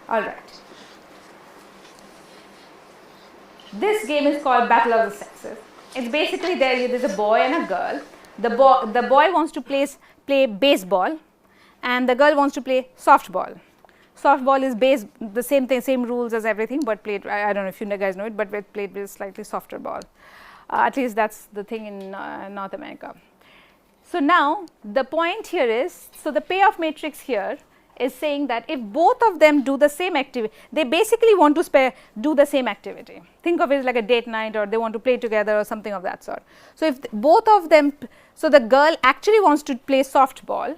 Speaker 1: Alright. This game is called Battle of the Sexes. It's basically there's a boy and a girl. The boy wants to play baseball and the girl wants to play softball. Softball is the same thing, same rules as everything, but played, I don't know if you guys know it, but played with a slightly softer ball. At least that's the thing in North America. So now the point here is, so the payoff matrix here is saying that if both of them do the same activity, they basically want to do the same activity. Think of it like a date night, or they want to play together or something of that sort. So if both of them, so the girl actually wants to play softball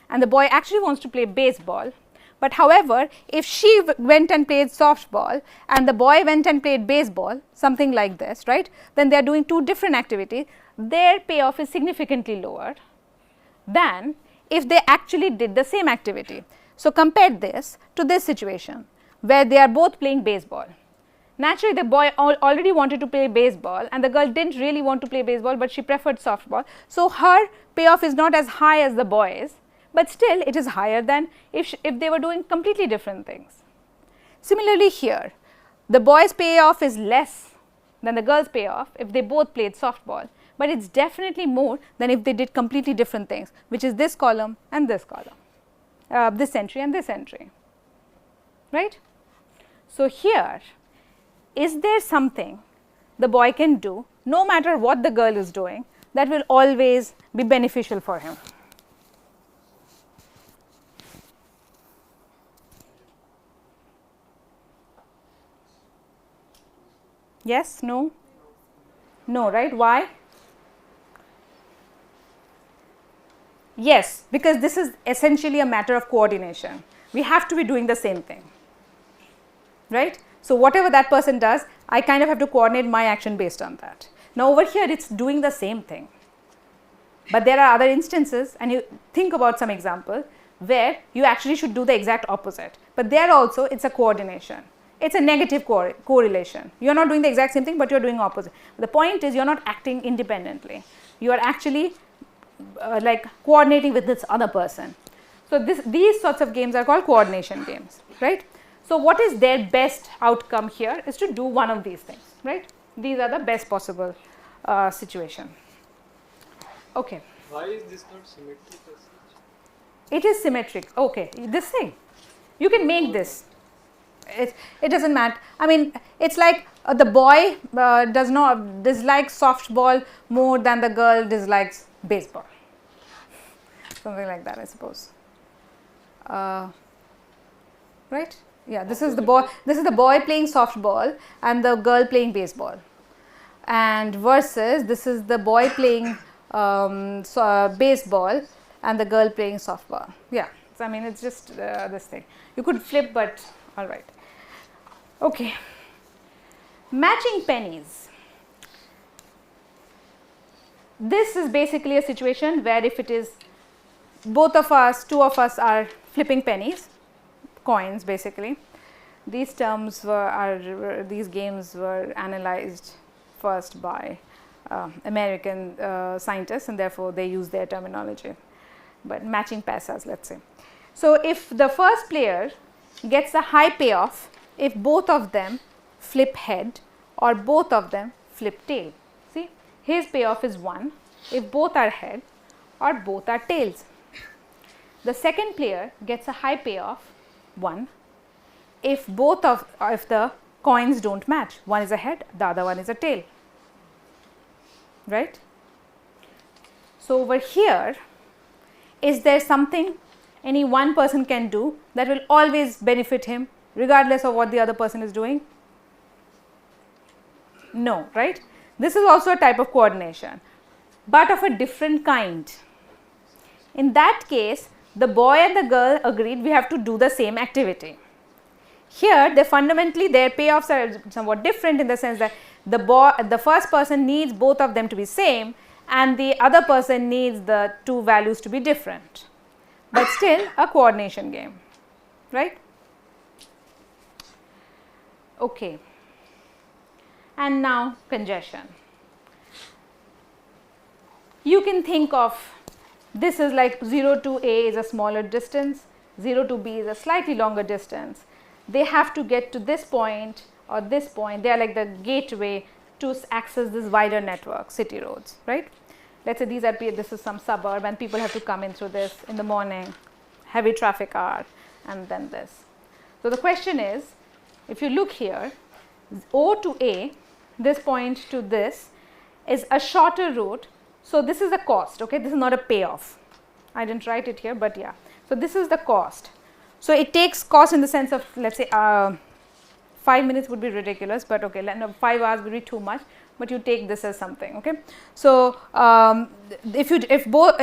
Speaker 1: and the boy actually wants to play baseball. But however, if she went and played softball and the boy went and played baseball, something like this, right, then they are doing 2 different activities, their payoff is significantly lower than if they actually did the same activity. So compare this to this situation where they are both playing baseball. Naturally, the boy already wanted to play baseball and the girl didn't really want to play baseball, but she preferred softball. So her payoff is not as high as the boy's, but still it is higher than if they were doing completely different things. Similarly here, the boy's payoff is less than the girl's payoff if they both played softball, but it's definitely more than if they did completely different things, which is this column and this column, this entry and this entry, right? So here, is there something the boy can do, no matter what the girl is doing, that will always be beneficial for him? Yes? No? No, right? Why? Yes, because this is essentially a matter of coordination. We have to be doing the same thing, right? So, whatever that person does, I kind of have to coordinate my action based on that. Now, over here it's doing the same thing, but there are other instances, and you think about some example where you actually should do the exact opposite, but there also it's a coordination. It's a negative correlation. You are not doing the exact same thing, but you are doing opposite. The point is you are not acting independently. You are actually like coordinating with this other person. So, these sorts of games are called coordination games, right. So, what is their best outcome here is to do one of these things, right. These are the best possible situation. Okay.
Speaker 4: Why is this not symmetric as such?
Speaker 1: It is symmetric. Okay, this thing you can make this. It doesn't matter. I mean, it's like the boy does not dislike softball more than the girl dislikes baseball. Something like that, I suppose. Right? Yeah. This is the boy. This is the boy playing softball and the girl playing baseball. And versus this is the boy playing baseball and the girl playing softball. Yeah. So I mean, it's just this thing. You could flip, but all right. Okay. Matching pennies. This is basically a situation where if it is both of us, two of us are flipping pennies, coins basically. These terms these games were analyzed first by American scientists, and therefore they use their terminology, but matching pesas, let's say. So, if the first player gets a high payoff if both of them flip head or both of them flip tail. See, his payoff is 1 if both are head or both are tails. The second player gets a high payoff 1 if if the coins don't match. One is a head, the other one is a tail, right. So, over here, is there something any one person can do that will always benefit him regardless of what the other person is doing? No, right. This is also a type of coordination, but of a different kind. In that case, the boy and the girl agreed we have to do the same activity. Here, they fundamentally their payoffs are somewhat different in the sense that the first person needs both of them to be same and the other person needs the two values to be different, but still a coordination game, right. Okay. And now congestion. You can think of this is like 0 to A is a smaller distance, 0 to B is a slightly longer distance. They have to get to this point or this point. They are like the gateway to access this wider network, city roads, right. Let us say this is some suburb and people have to come in through this in the morning, heavy traffic hour, and then this. So, the question is, if you look here, O to A, this point to this is a shorter route. So, this is the cost, okay. This is not a payoff. I didn't write it here, but yeah. So, this is the cost. So, it takes cost in the sense of, let us say 5 minutes would be ridiculous, but okay, 5 hours would be too much, but you take this as something, okay. So, if both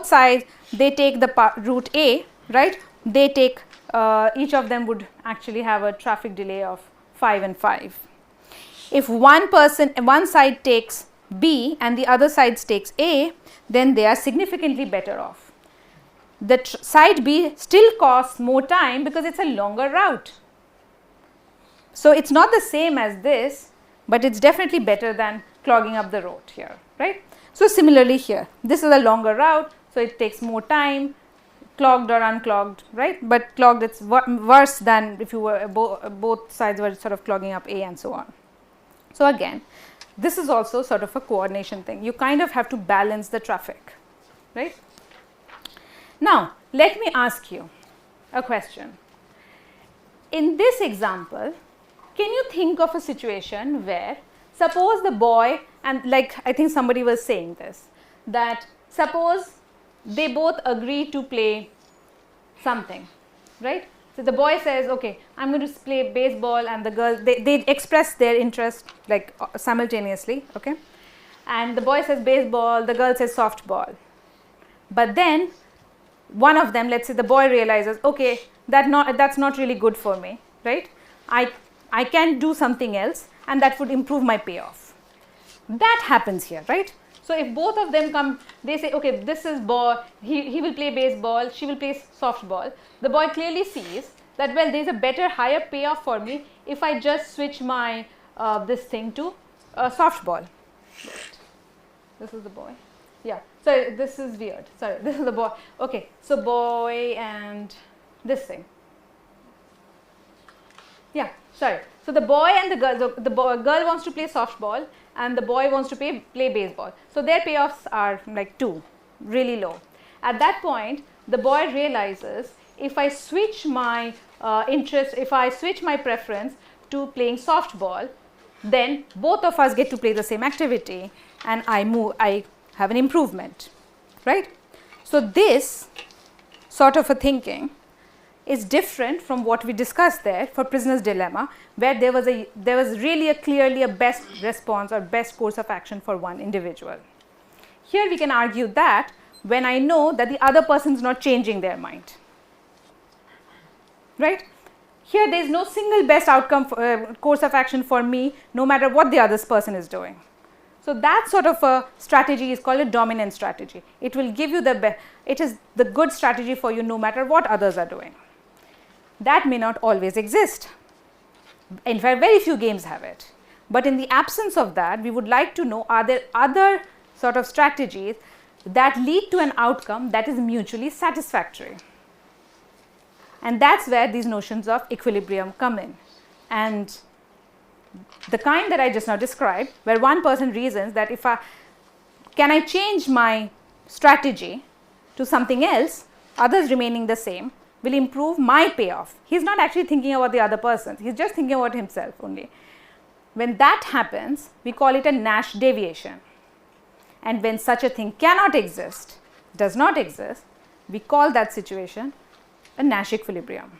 Speaker 1: sides they take the route A, right, they take each of them would actually have a traffic delay of 5 and 5. If one side takes B and the other side takes A, then they are significantly better off. The side B still costs more time because it is a longer route. So, it is not the same as this, but it is definitely better than clogging up the road here, right. So, similarly here, this is a longer route, so it takes more time, clogged or unclogged, right, but clogged it is worse than if you were both sides were sort of clogging up A and so on. So, again, this is also sort of a coordination thing. You kind of have to balance the traffic, right. Now, let me ask you a question. In this example, can you think of a situation where suppose the boy and like I think somebody was saying this, that suppose they both agree to play something, right. So the boy says, okay, I'm going to play baseball, and the girl, they express their interest like simultaneously, okay. And the boy says baseball, the girl says softball. But then one of them, let's say the boy realizes, okay, that's not really good for me, right? I can do something else, and that would improve my payoff. That happens here, right? So if both of them come, they say, okay, this is ball, he will play baseball, she will play softball. The boy clearly sees that, well, there is a better, higher payoff for me if I just switch my this thing to softball. This is the boy. Yeah. So this is weird. Sorry, this is the boy. Okay. So boy and this thing. Yeah. Sorry. So the boy and the girl. Girl wants to play softball, and the boy wants to play baseball. So their payoffs are like 2, really low. At that point, the boy realizes, if I switch my interest, if I switch my preference to playing softball, then both of us get to play the same activity, and I have an improvement, right? So this sort of a thinking is different from what we discussed there for prisoner's dilemma, where there was really clearly a best response or best course of action for one individual. Here we can argue that when I know that the other person is not changing their mind, right? Here there is no single best outcome course of action for me, no matter what the other person is doing. So that sort of a strategy is called a dominant strategy. It will give you it is the good strategy for you no matter what others are doing. That may not always exist. In fact, very few games have it. But in the absence of that, we would like to know, are there other sort of strategies that lead to an outcome that is mutually satisfactory? And that's where these notions of equilibrium come in. And the kind that I just now described, where one person reasons that can I change my strategy to something else, others remaining the same, will improve my payoff. He's not actually thinking about the other person, he's just thinking about himself only. When that happens, we call it a Nash deviation. And when such a thing cannot exist, does not exist, we call that situation a Nash equilibrium.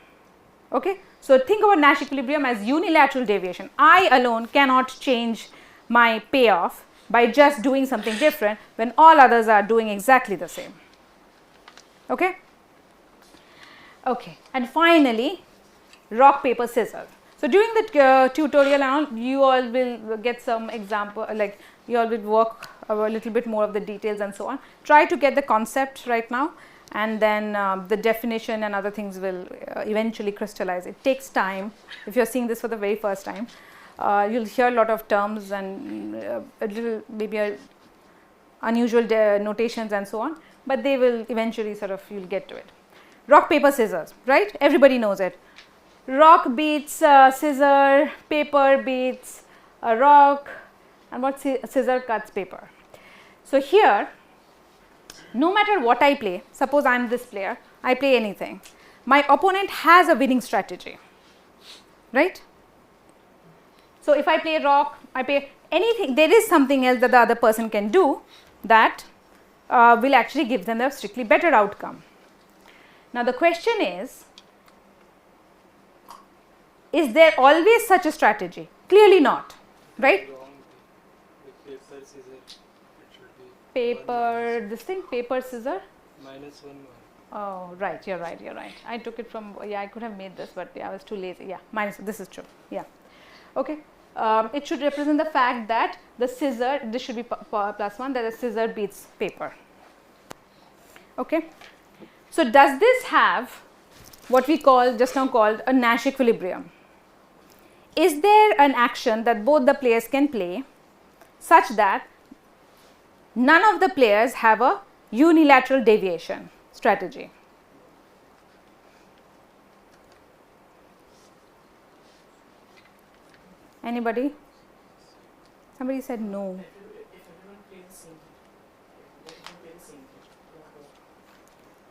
Speaker 1: Okay? So think about Nash equilibrium as unilateral deviation. I alone cannot change my payoff by just doing something different when all others are doing exactly the same. Okay? Okay. And finally, rock, paper, scissors. So during the tutorial, you all will get some example, like you all will work a little bit more of the details and so on. Try to get the concept right now, and then the definition and other things will eventually crystallize. It takes time. If you are seeing this for the very first time, you will hear a lot of terms and a little maybe unusual notations and so on, but they will eventually you will get to it. Rock, paper, scissors, right? Everybody knows it. Rock beats scissor, paper beats a rock, and what scissor cuts paper. So here, no matter what I play, suppose I am this player, I play anything, my opponent has a winning strategy, right? So if I play rock, I play anything, there is something else that the other person can do that will actually give them a strictly better outcome. Now the question is there always such a strategy? Clearly not, right?
Speaker 4: With paper, scissor, it should be
Speaker 1: paper, this thing, paper, scissor?
Speaker 4: -1, 1.
Speaker 1: Oh, right, you're right. I took it from, yeah, I could have made this, but yeah, I was too lazy. Yeah, minus, this is true. Yeah. Okay. It should represent the fact that the scissor, this should be +1, that the scissor beats paper. Okay. So does this have what we just now called a Nash equilibrium? Is there an action that both the players can play such that none of the players have a unilateral deviation strategy? Anybody? Somebody said no.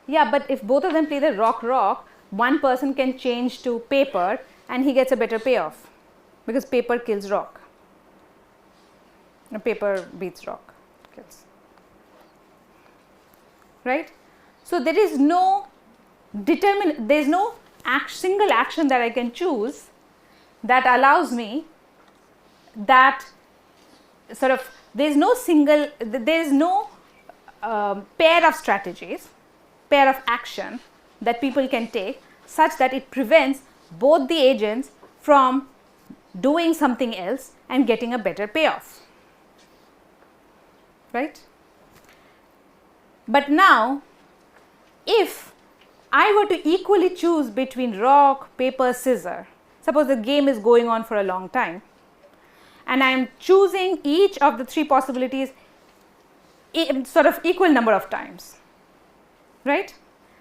Speaker 1: Yeah, but if both of them play the rock, one person can change to paper and he gets a better payoff, because paper kills rock. Paper beats rock, kills. Right? So there is no single action that I can choose that allows me that sort of, there is no pair of strategies, pair of action that people can take such that it prevents both the agents from doing something else and getting a better payoff, right? But now, if I were to equally choose between rock, paper, scissors, suppose the game is going on for a long time, and I am choosing each of the three possibilities sort of equal number of times, right?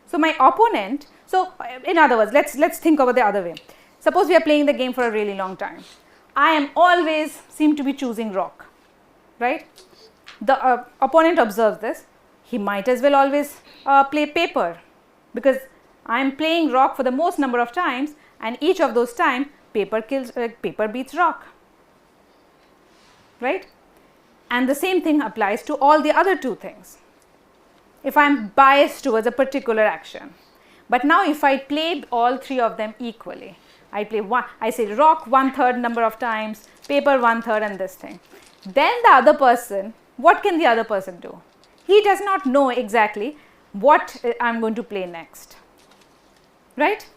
Speaker 1: So my opponent, so in other words, let's think about the other way. Suppose we are playing the game for a really long time. I am always seem to be choosing rock, right? The opponent observes this. He might as well always play paper, because I am playing rock for the most number of times, and each of those times paper beats rock, right? And the same thing applies to all the other two things. If I am biased towards a particular action, but now if I play all three of them equally, I say rock 1/3 number of times, paper 1/3, and this thing, then the other person, what can the other person do? He does not know exactly what I am going to play next, right?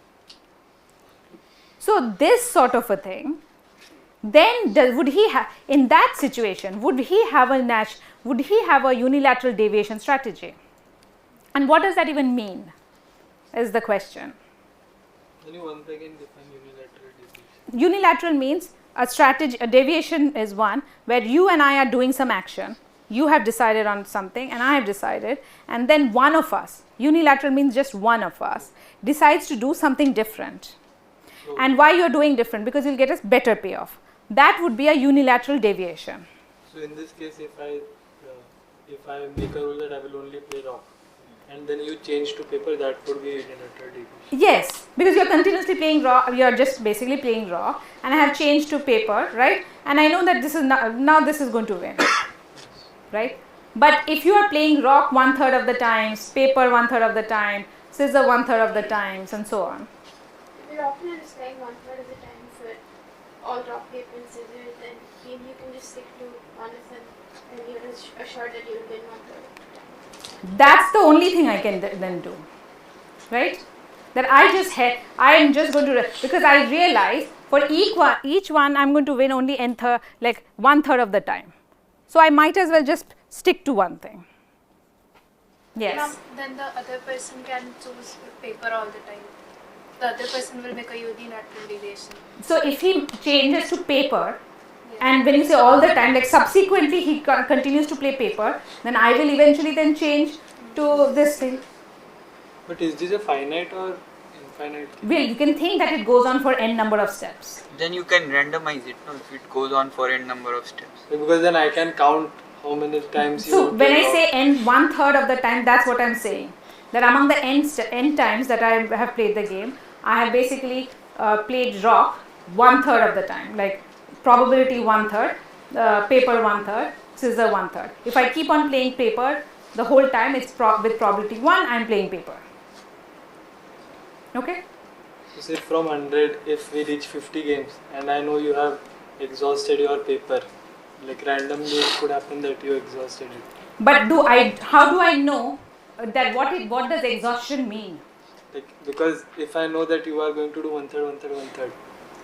Speaker 1: So this sort of a thing, then would he have, in that situation, would he have a unilateral deviation strategy? And what does that even mean is the question.
Speaker 4: Can you once again define unilateral deviation?
Speaker 1: Unilateral means a deviation is one where you and I are doing some action. You have decided on something and I have decided, and then one of us, unilateral means just one of us, decides to do something different. And why you are doing different? Because you will get a better payoff. That would be a unilateral deviation.
Speaker 4: So in this case, if I make a rule that I will only play rock, and then you change to paper, that would be unilateral deviation.
Speaker 1: Yes, because you are continuously playing rock, you are just basically playing rock, and I have changed to paper, right? And I know that this is now this is going to win, right? But if you are playing rock 1/3 of the times, paper 1/3 of the time, scissor 1/3 of the times, and so on.
Speaker 6: Your opponent is playing 1/3 of the time for all rock, paper, and scissors, then maybe you can just stick to one of them, and you're assured that you'll win 1/3 of the time.
Speaker 1: That's the only thing I can then do, right? That I am just going to, because I realize for each one I'm going to win only like 1/3 of the time. So I might as well just stick to one thing. Yes.
Speaker 6: Then the other person can choose paper all the time. The other person will make a unilateral deviation.
Speaker 1: So if he changes to paper, and when you say all the time, like subsequently he continues to play paper, then I will eventually then change to this thing.
Speaker 4: But is this a finite or infinite?
Speaker 1: Well, you can think that it goes on for n number of steps.
Speaker 5: Then you can randomize it, no? If it goes on for n number of steps.
Speaker 4: Because then I can count how many times you.
Speaker 1: So when I say n 1/3 of the time, that's what I'm saying. That among the n times that I have played the game, I have basically played rock 1/3 of the time, like probability 1/3, paper 1/3, scissor 1/3. If I keep on playing paper the whole time, it's with probability 1, I'm playing paper. Okay?
Speaker 4: So say from 100, if we reach 50 games, and I know you have exhausted your paper, like randomly it could happen that you exhausted it.
Speaker 1: But how do I know that what does exhaustion mean?
Speaker 4: Like, because if I know that you are going to do 1/3, 1/3, 1/3,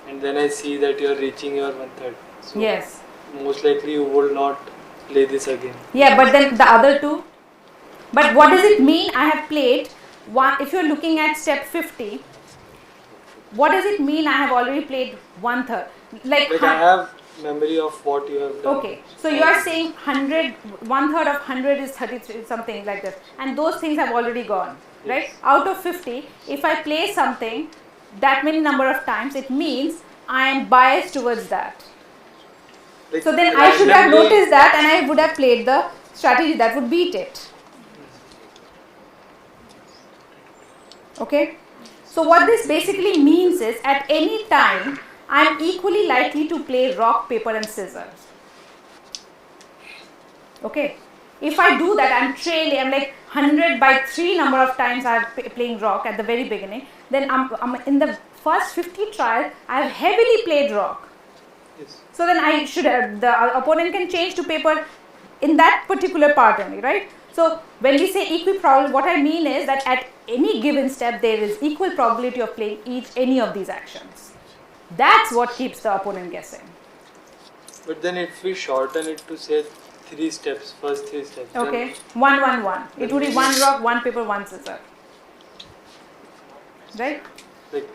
Speaker 4: and then I see that you are reaching your 1/3, so
Speaker 1: Yes.
Speaker 4: most likely you will not play this again.
Speaker 1: Yeah, but then the other two. But what does it mean? I have played one. If you are looking at step 50, what does it mean? I have already played 1/3.
Speaker 4: Like I have memory of what you have done.
Speaker 1: Okay, so you are saying 100, 1/3 of 100 is 33, something like that, and those things have already gone, right? Out of 50, if I play something that many number of times, it means I am biased towards that.
Speaker 4: Like
Speaker 1: So then I should have noticed that, and I would have played the strategy that would beat it. Okay, so what this basically means is at any time I am equally likely to play rock, paper, and scissors. Okay, if I do that, I'm trailing, I'm like 100 by 3 number of times I'm playing rock at the very beginning, then I'm in the first 50 trials, I have heavily played rock.
Speaker 4: Yes.
Speaker 1: So then I should have, the opponent can change to paper in that particular part only, right? So when we say equal probability, what I mean is that at any given step, there is equal probability of playing any of these actions. That's what keeps the opponent guessing.
Speaker 4: But then if we shorten it to say 3 steps, first 3 steps.
Speaker 1: Okay, 1, 1, 1. It would be 1 rock, 1 paper, 1 scissor. Right?
Speaker 4: Like,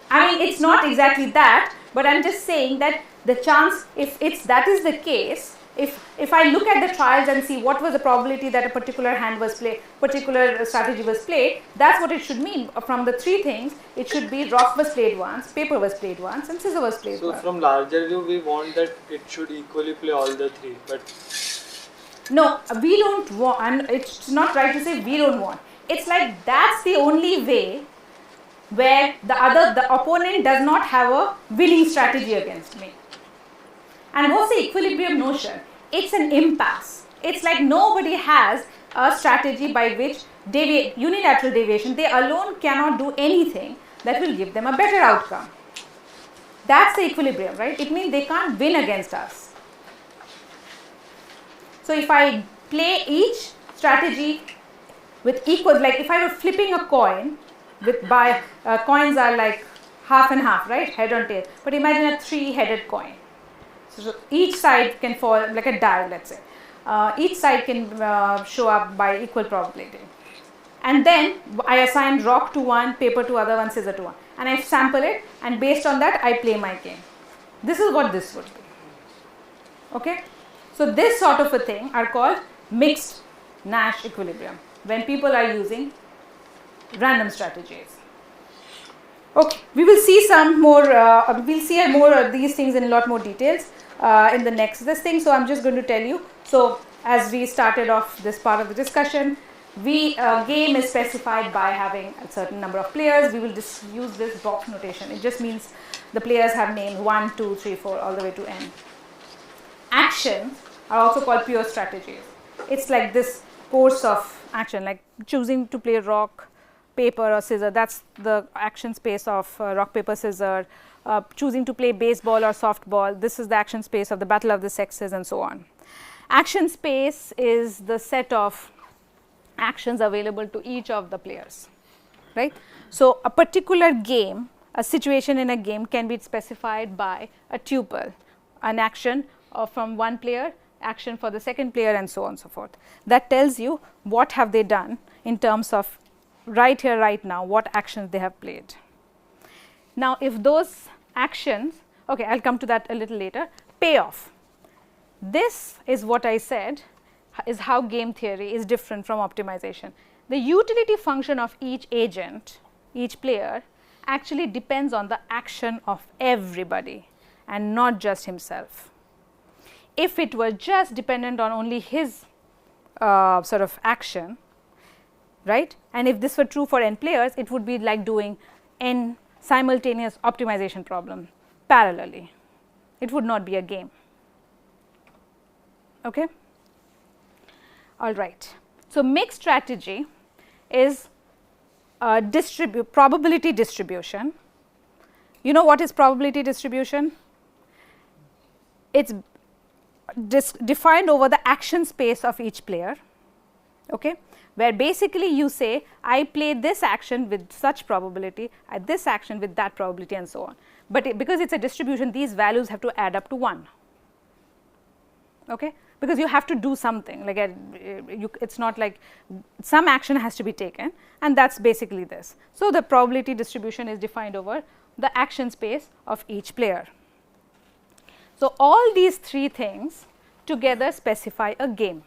Speaker 1: I mean, it's not exactly that, but I'm just saying that the chance, if that is the case, if I look at the trials and see what was the probability that a particular hand was played, particular strategy was played, that's what it should mean. From the 3 things, it should be rock was played once, paper was played once, and scissor was played
Speaker 4: so
Speaker 1: once.
Speaker 4: from larger view, we want that it should equally play all the 3. But
Speaker 1: no, we don't want, and it's not right to say we don't want. It's like that's the only way where the opponent does not have a winning strategy against me. And what's the equilibrium notion? It's an impasse. It's like nobody has a strategy by which unilateral deviation, they alone cannot do anything that will give them a better outcome. That's the equilibrium, right? It means they can't win against us. So if I play each strategy with equal, like if I were flipping a coin, coins are like half and half, right? Head and tail. But imagine a 3-headed coin. So each side can fall like a die, let's say. Each side can show up by equal probability. And then I assign rock to one, paper to other one, scissor to one. And I sample it, and based on that, I play my game. This is what this would be. Okay? So this sort of a thing are called mixed Nash equilibrium, when people are using random strategies. Okay, we will see some more, we'll see more of these things in a lot more details in the next thing. So I'm just going to tell you. So as we started off this part of the discussion, game is specified by having a certain number of players. We will just use this box notation. It just means the players have names 1, 2, 3, 4 all the way to n. Actions are also called pure strategies. It's like this course of action, like choosing to play rock, paper or scissor. That's the action space of rock, paper, scissor. Choosing to play baseball or softball. This is the action space of the battle of the sexes, and so on. Action space is the set of actions available to each of the players, right? So a particular game, a situation in a game can be specified by a tuple, an action from one player, action for the second player, and so on and so forth. That tells you what have they done in terms of right here, right now, what actions they have played. Now, if those actions, okay, I'll come to that a little later, payoff. This is what I said is how game theory is different from optimization. The utility function of each agent, each player, actually depends on the action of everybody and not just himself. If it were just dependent on only his sort of action, right? And if this were true for n players, it would be like doing n simultaneous optimization problem parallelly. It would not be a game. Okay? All right. So mixed strategy is a probability distribution. You know what is probability distribution? It's defined over the action space of each player, okay, where basically you say I play this action with such probability, this action with that probability, and so on. But because it's a distribution, these values have to add up to 1, okay, because you have to do something, like it's not like some action has to be taken, and that's basically this. So the probability distribution is defined over the action space of each player. So all these 3 things together specify a game.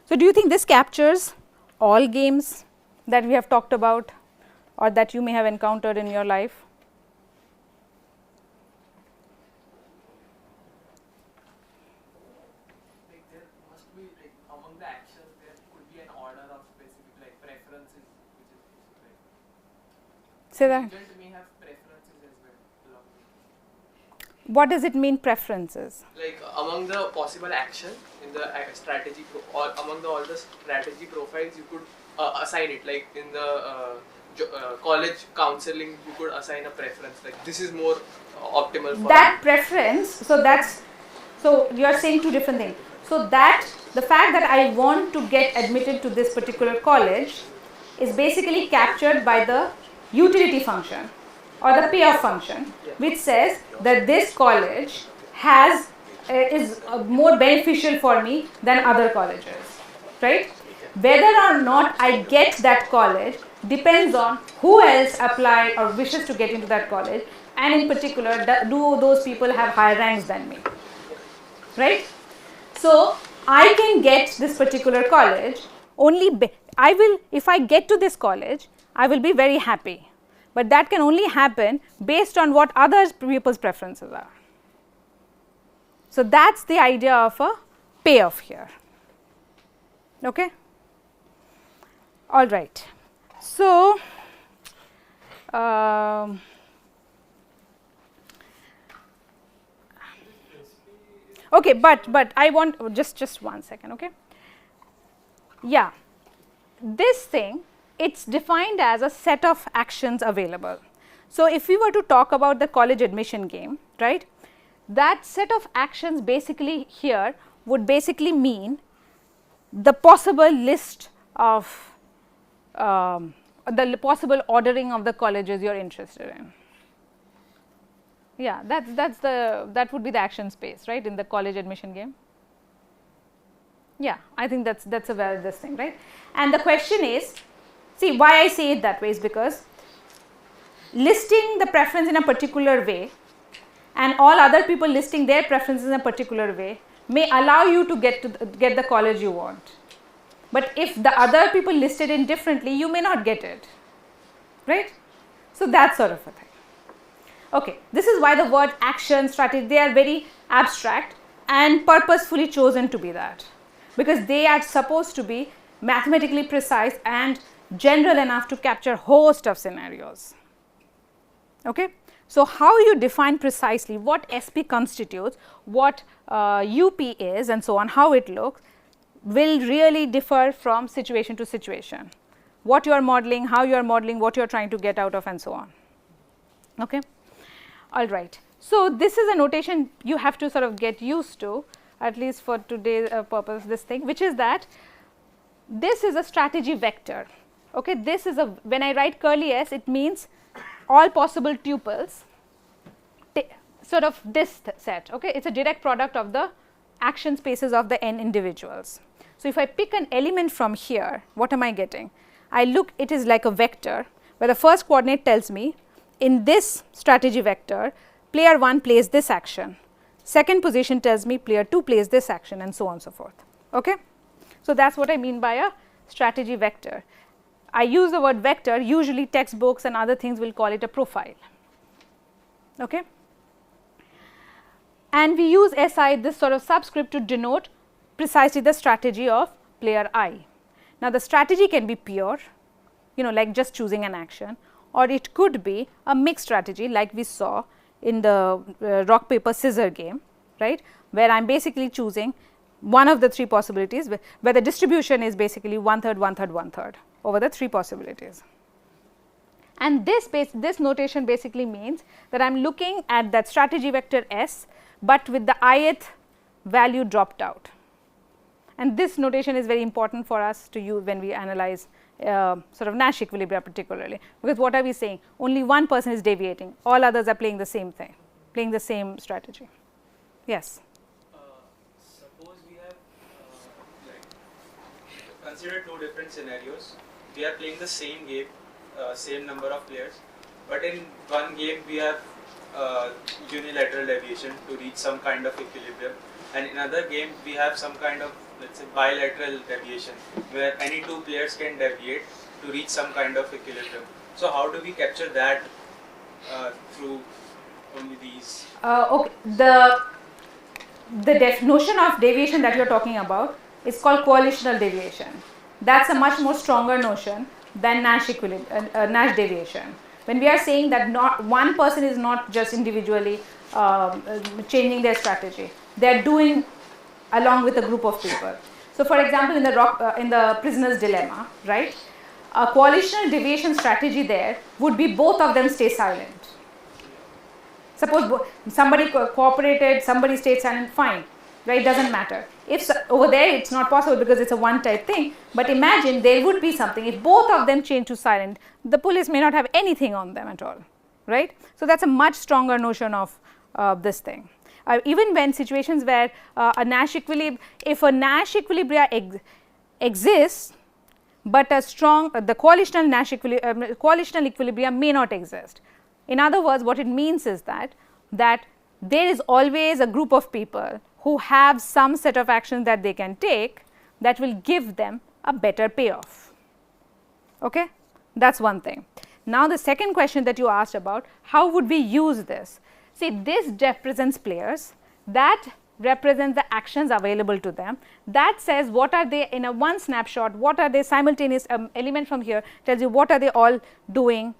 Speaker 1: So do you think this captures all games that we have talked about or that you may have encountered in your life?
Speaker 3: Like there must be, like among the actions there could be an order of specific like preferences, which is like
Speaker 1: Say that.
Speaker 3: agent may have preferences as well along with.
Speaker 1: What does it mean, preferences?
Speaker 3: Like among the possible action in the strategy or among all the strategy profiles, you could assign it, like in the college counseling, you could assign a preference, like this is more optimal for
Speaker 1: that preference, so you are saying two different things. So that the fact that I want to get admitted to this particular college is basically captured by the utility function or the payoff function, which says that this college has is more beneficial for me than other colleges, right? Whether or not I get that college depends on who else applied or wishes to get into that college, and in particular, do those people have higher ranks than me, right? So I can get this particular college only, if I get to this college, I will be very happy, but that can only happen based on what other people's preferences are. So that's the idea of a payoff here, okay? All right. So, okay, but I want just 1 second, okay? Yeah, this thing, it's defined as a set of actions available. So if we were to talk about the college admission game, right, that set of actions basically here would basically mean the possible list of the possible ordering of the colleges you are interested in. Yeah, that would be the action space, right, in the college admission game. Yeah, I think that's a valid this thing, right? And the question is, see, why I say it that way is because listing the preference in a particular way and all other people listing their preferences in a particular way may allow you to get the college you want. But if the other people listed in differently, you may not get it, right? So that sort of a thing. Okay, this is why the word action, strategy, they are very abstract and purposefully chosen to be that, because they are supposed to be mathematically precise and general enough to capture host of scenarios. Okay, so how you define precisely what SP constitutes, what UP is, and so on, how it looks, will really differ from situation to situation. What you are modeling, how you are modeling, what you are trying to get out of, and so on. Okay, all right. So this is a notation you have to sort of get used to, at least for today's purpose, this thing, which is that this is a strategy vector. Okay, this is a, when I write curly S, it means all possible tuples, sort of this set. Okay, it's a direct product of the action spaces of the n individuals. So if I pick an element from here, what am I getting? I look, it is like a vector where the first coordinate tells me in this strategy vector, player 1 plays this action, second position tells me player 2 plays this action, and so on and so forth. Okay? So that's what I mean by a strategy vector. I use the word vector, usually textbooks and other things will call it a profile. Okay? And we use SI, this sort of subscript, to denote precisely the strategy of player I. Now the strategy can be pure, you know, like just choosing an action, or it could be a mixed strategy like we saw in the rock paper scissor game, right, where I am basically choosing one of the three possibilities, where the distribution is basically 1/3, 1/3, 1/3 over the three possibilities. And this notation basically means that I am looking at that strategy vector S, but with the ith value dropped out. And this notation is very important for us to use when we analyze sort of Nash equilibria particularly, because what are we saying? Only one person is deviating, all others are playing the same thing, playing the same strategy. Yes?
Speaker 5: Suppose we have consider two different scenarios. We are playing the same game, same number of players, but in one game we have unilateral deviation to reach some kind of equilibrium, and in another game we have some kind of, let's say, bilateral deviation where any two players can deviate to reach some kind of equilibrium. So how do we capture that through only these?
Speaker 1: Okay, the notion of deviation that you are talking about is called coalitional deviation. That's a much more stronger notion than Nash Nash deviation. When we are saying that not one person is not just individually changing their strategy, they are doing along with a group of people. So for example, in the prisoner's dilemma, right, a coalitional deviation strategy there would be both of them stay silent. Suppose somebody cooperated, somebody stayed silent, fine, right, doesn't matter. If over there it's not possible because it's a one type thing, but imagine there would be something, if both of them change to silent, the police may not have anything on them at all, right. So that's a much stronger notion of this thing. Even when situations where if a Nash equilibria exists, but a strong, the coalitional equilibria may not exist. In other words, what it means is that there is always a group of people who have some set of actions that they can take that will give them a better payoff. Okay? That's one thing. Now, the second question that you asked about, how would we use this? See, this represents players, that represents the actions available to them, that says what are they in a one snapshot, what are they simultaneous, element from here tells you what are they all doing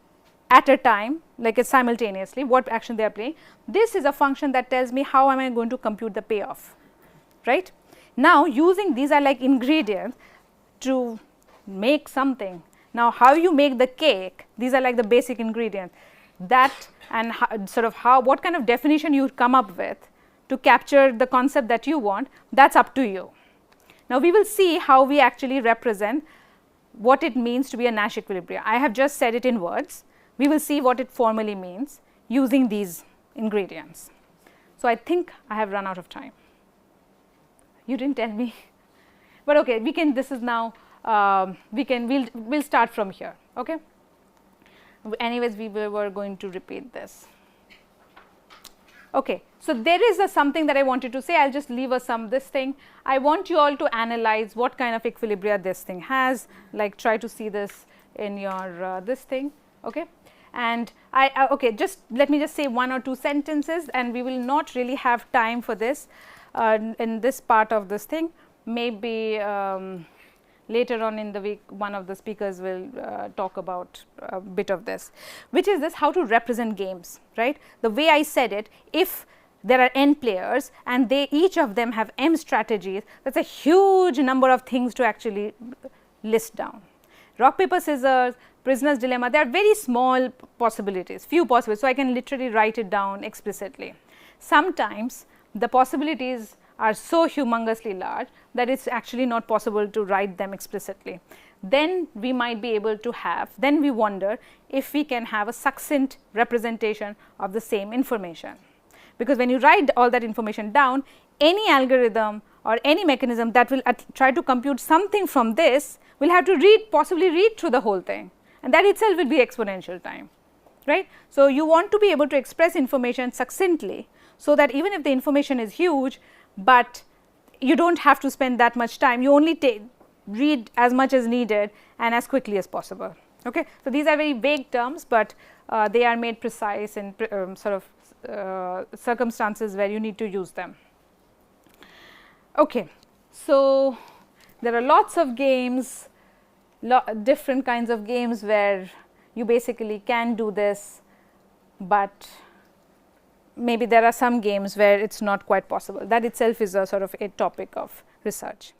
Speaker 1: at a time, like it's simultaneously, what action they are playing. This is a function that tells me how am I going to compute the payoff, right. Now, using these are like ingredients to make something. Now, how you make the cake, these are like the basic ingredients, that and what kind of definition you come up with to capture the concept that you want, that's up to you. Now, we will see how we actually represent what it means to be a Nash equilibria. I have just said it in words. We will see what it formally means using these ingredients. So, I think I have run out of time. You didn't tell me, but okay, we can, this is now, we'll start from here, okay. Anyways, we were going to repeat this. Okay, so there is something that I wanted to say. I'll just leave us this thing. I want you all to analyze what kind of equilibria this thing has, like try to see this in your this thing, okay. And okay, just let me just say one or two sentences, and we will not really have time for this in this part of this thing. Maybe later on in the week, one of the speakers will talk about a bit of this, which is this, how to represent games, right. The way I said it, if there are n players and each of them have m strategies, that's a huge number of things to actually list down. Rock, paper, scissors, prisoner's dilemma, they are very small possibilities, few possibilities. So, I can literally write it down explicitly. Sometimes the possibilities are so humongously large that it is actually not possible to write them explicitly. Then we might be able to then we wonder if we can have a succinct representation of the same information. Because when you write all that information down, any algorithm or any mechanism that will try to compute something from this will have to possibly read through the whole thing, and that itself will be exponential time, right. So, you want to be able to express information succinctly, so that even if the information is huge, but you do not have to spend that much time, you only read as much as needed and as quickly as possible. Okay. So, these are very vague terms, but they are made precise in circumstances where you need to use them. Okay. So, there are lots of games, different kinds of games where you basically can do this, but maybe there are some games where it is not quite possible. That itself is a a topic of research.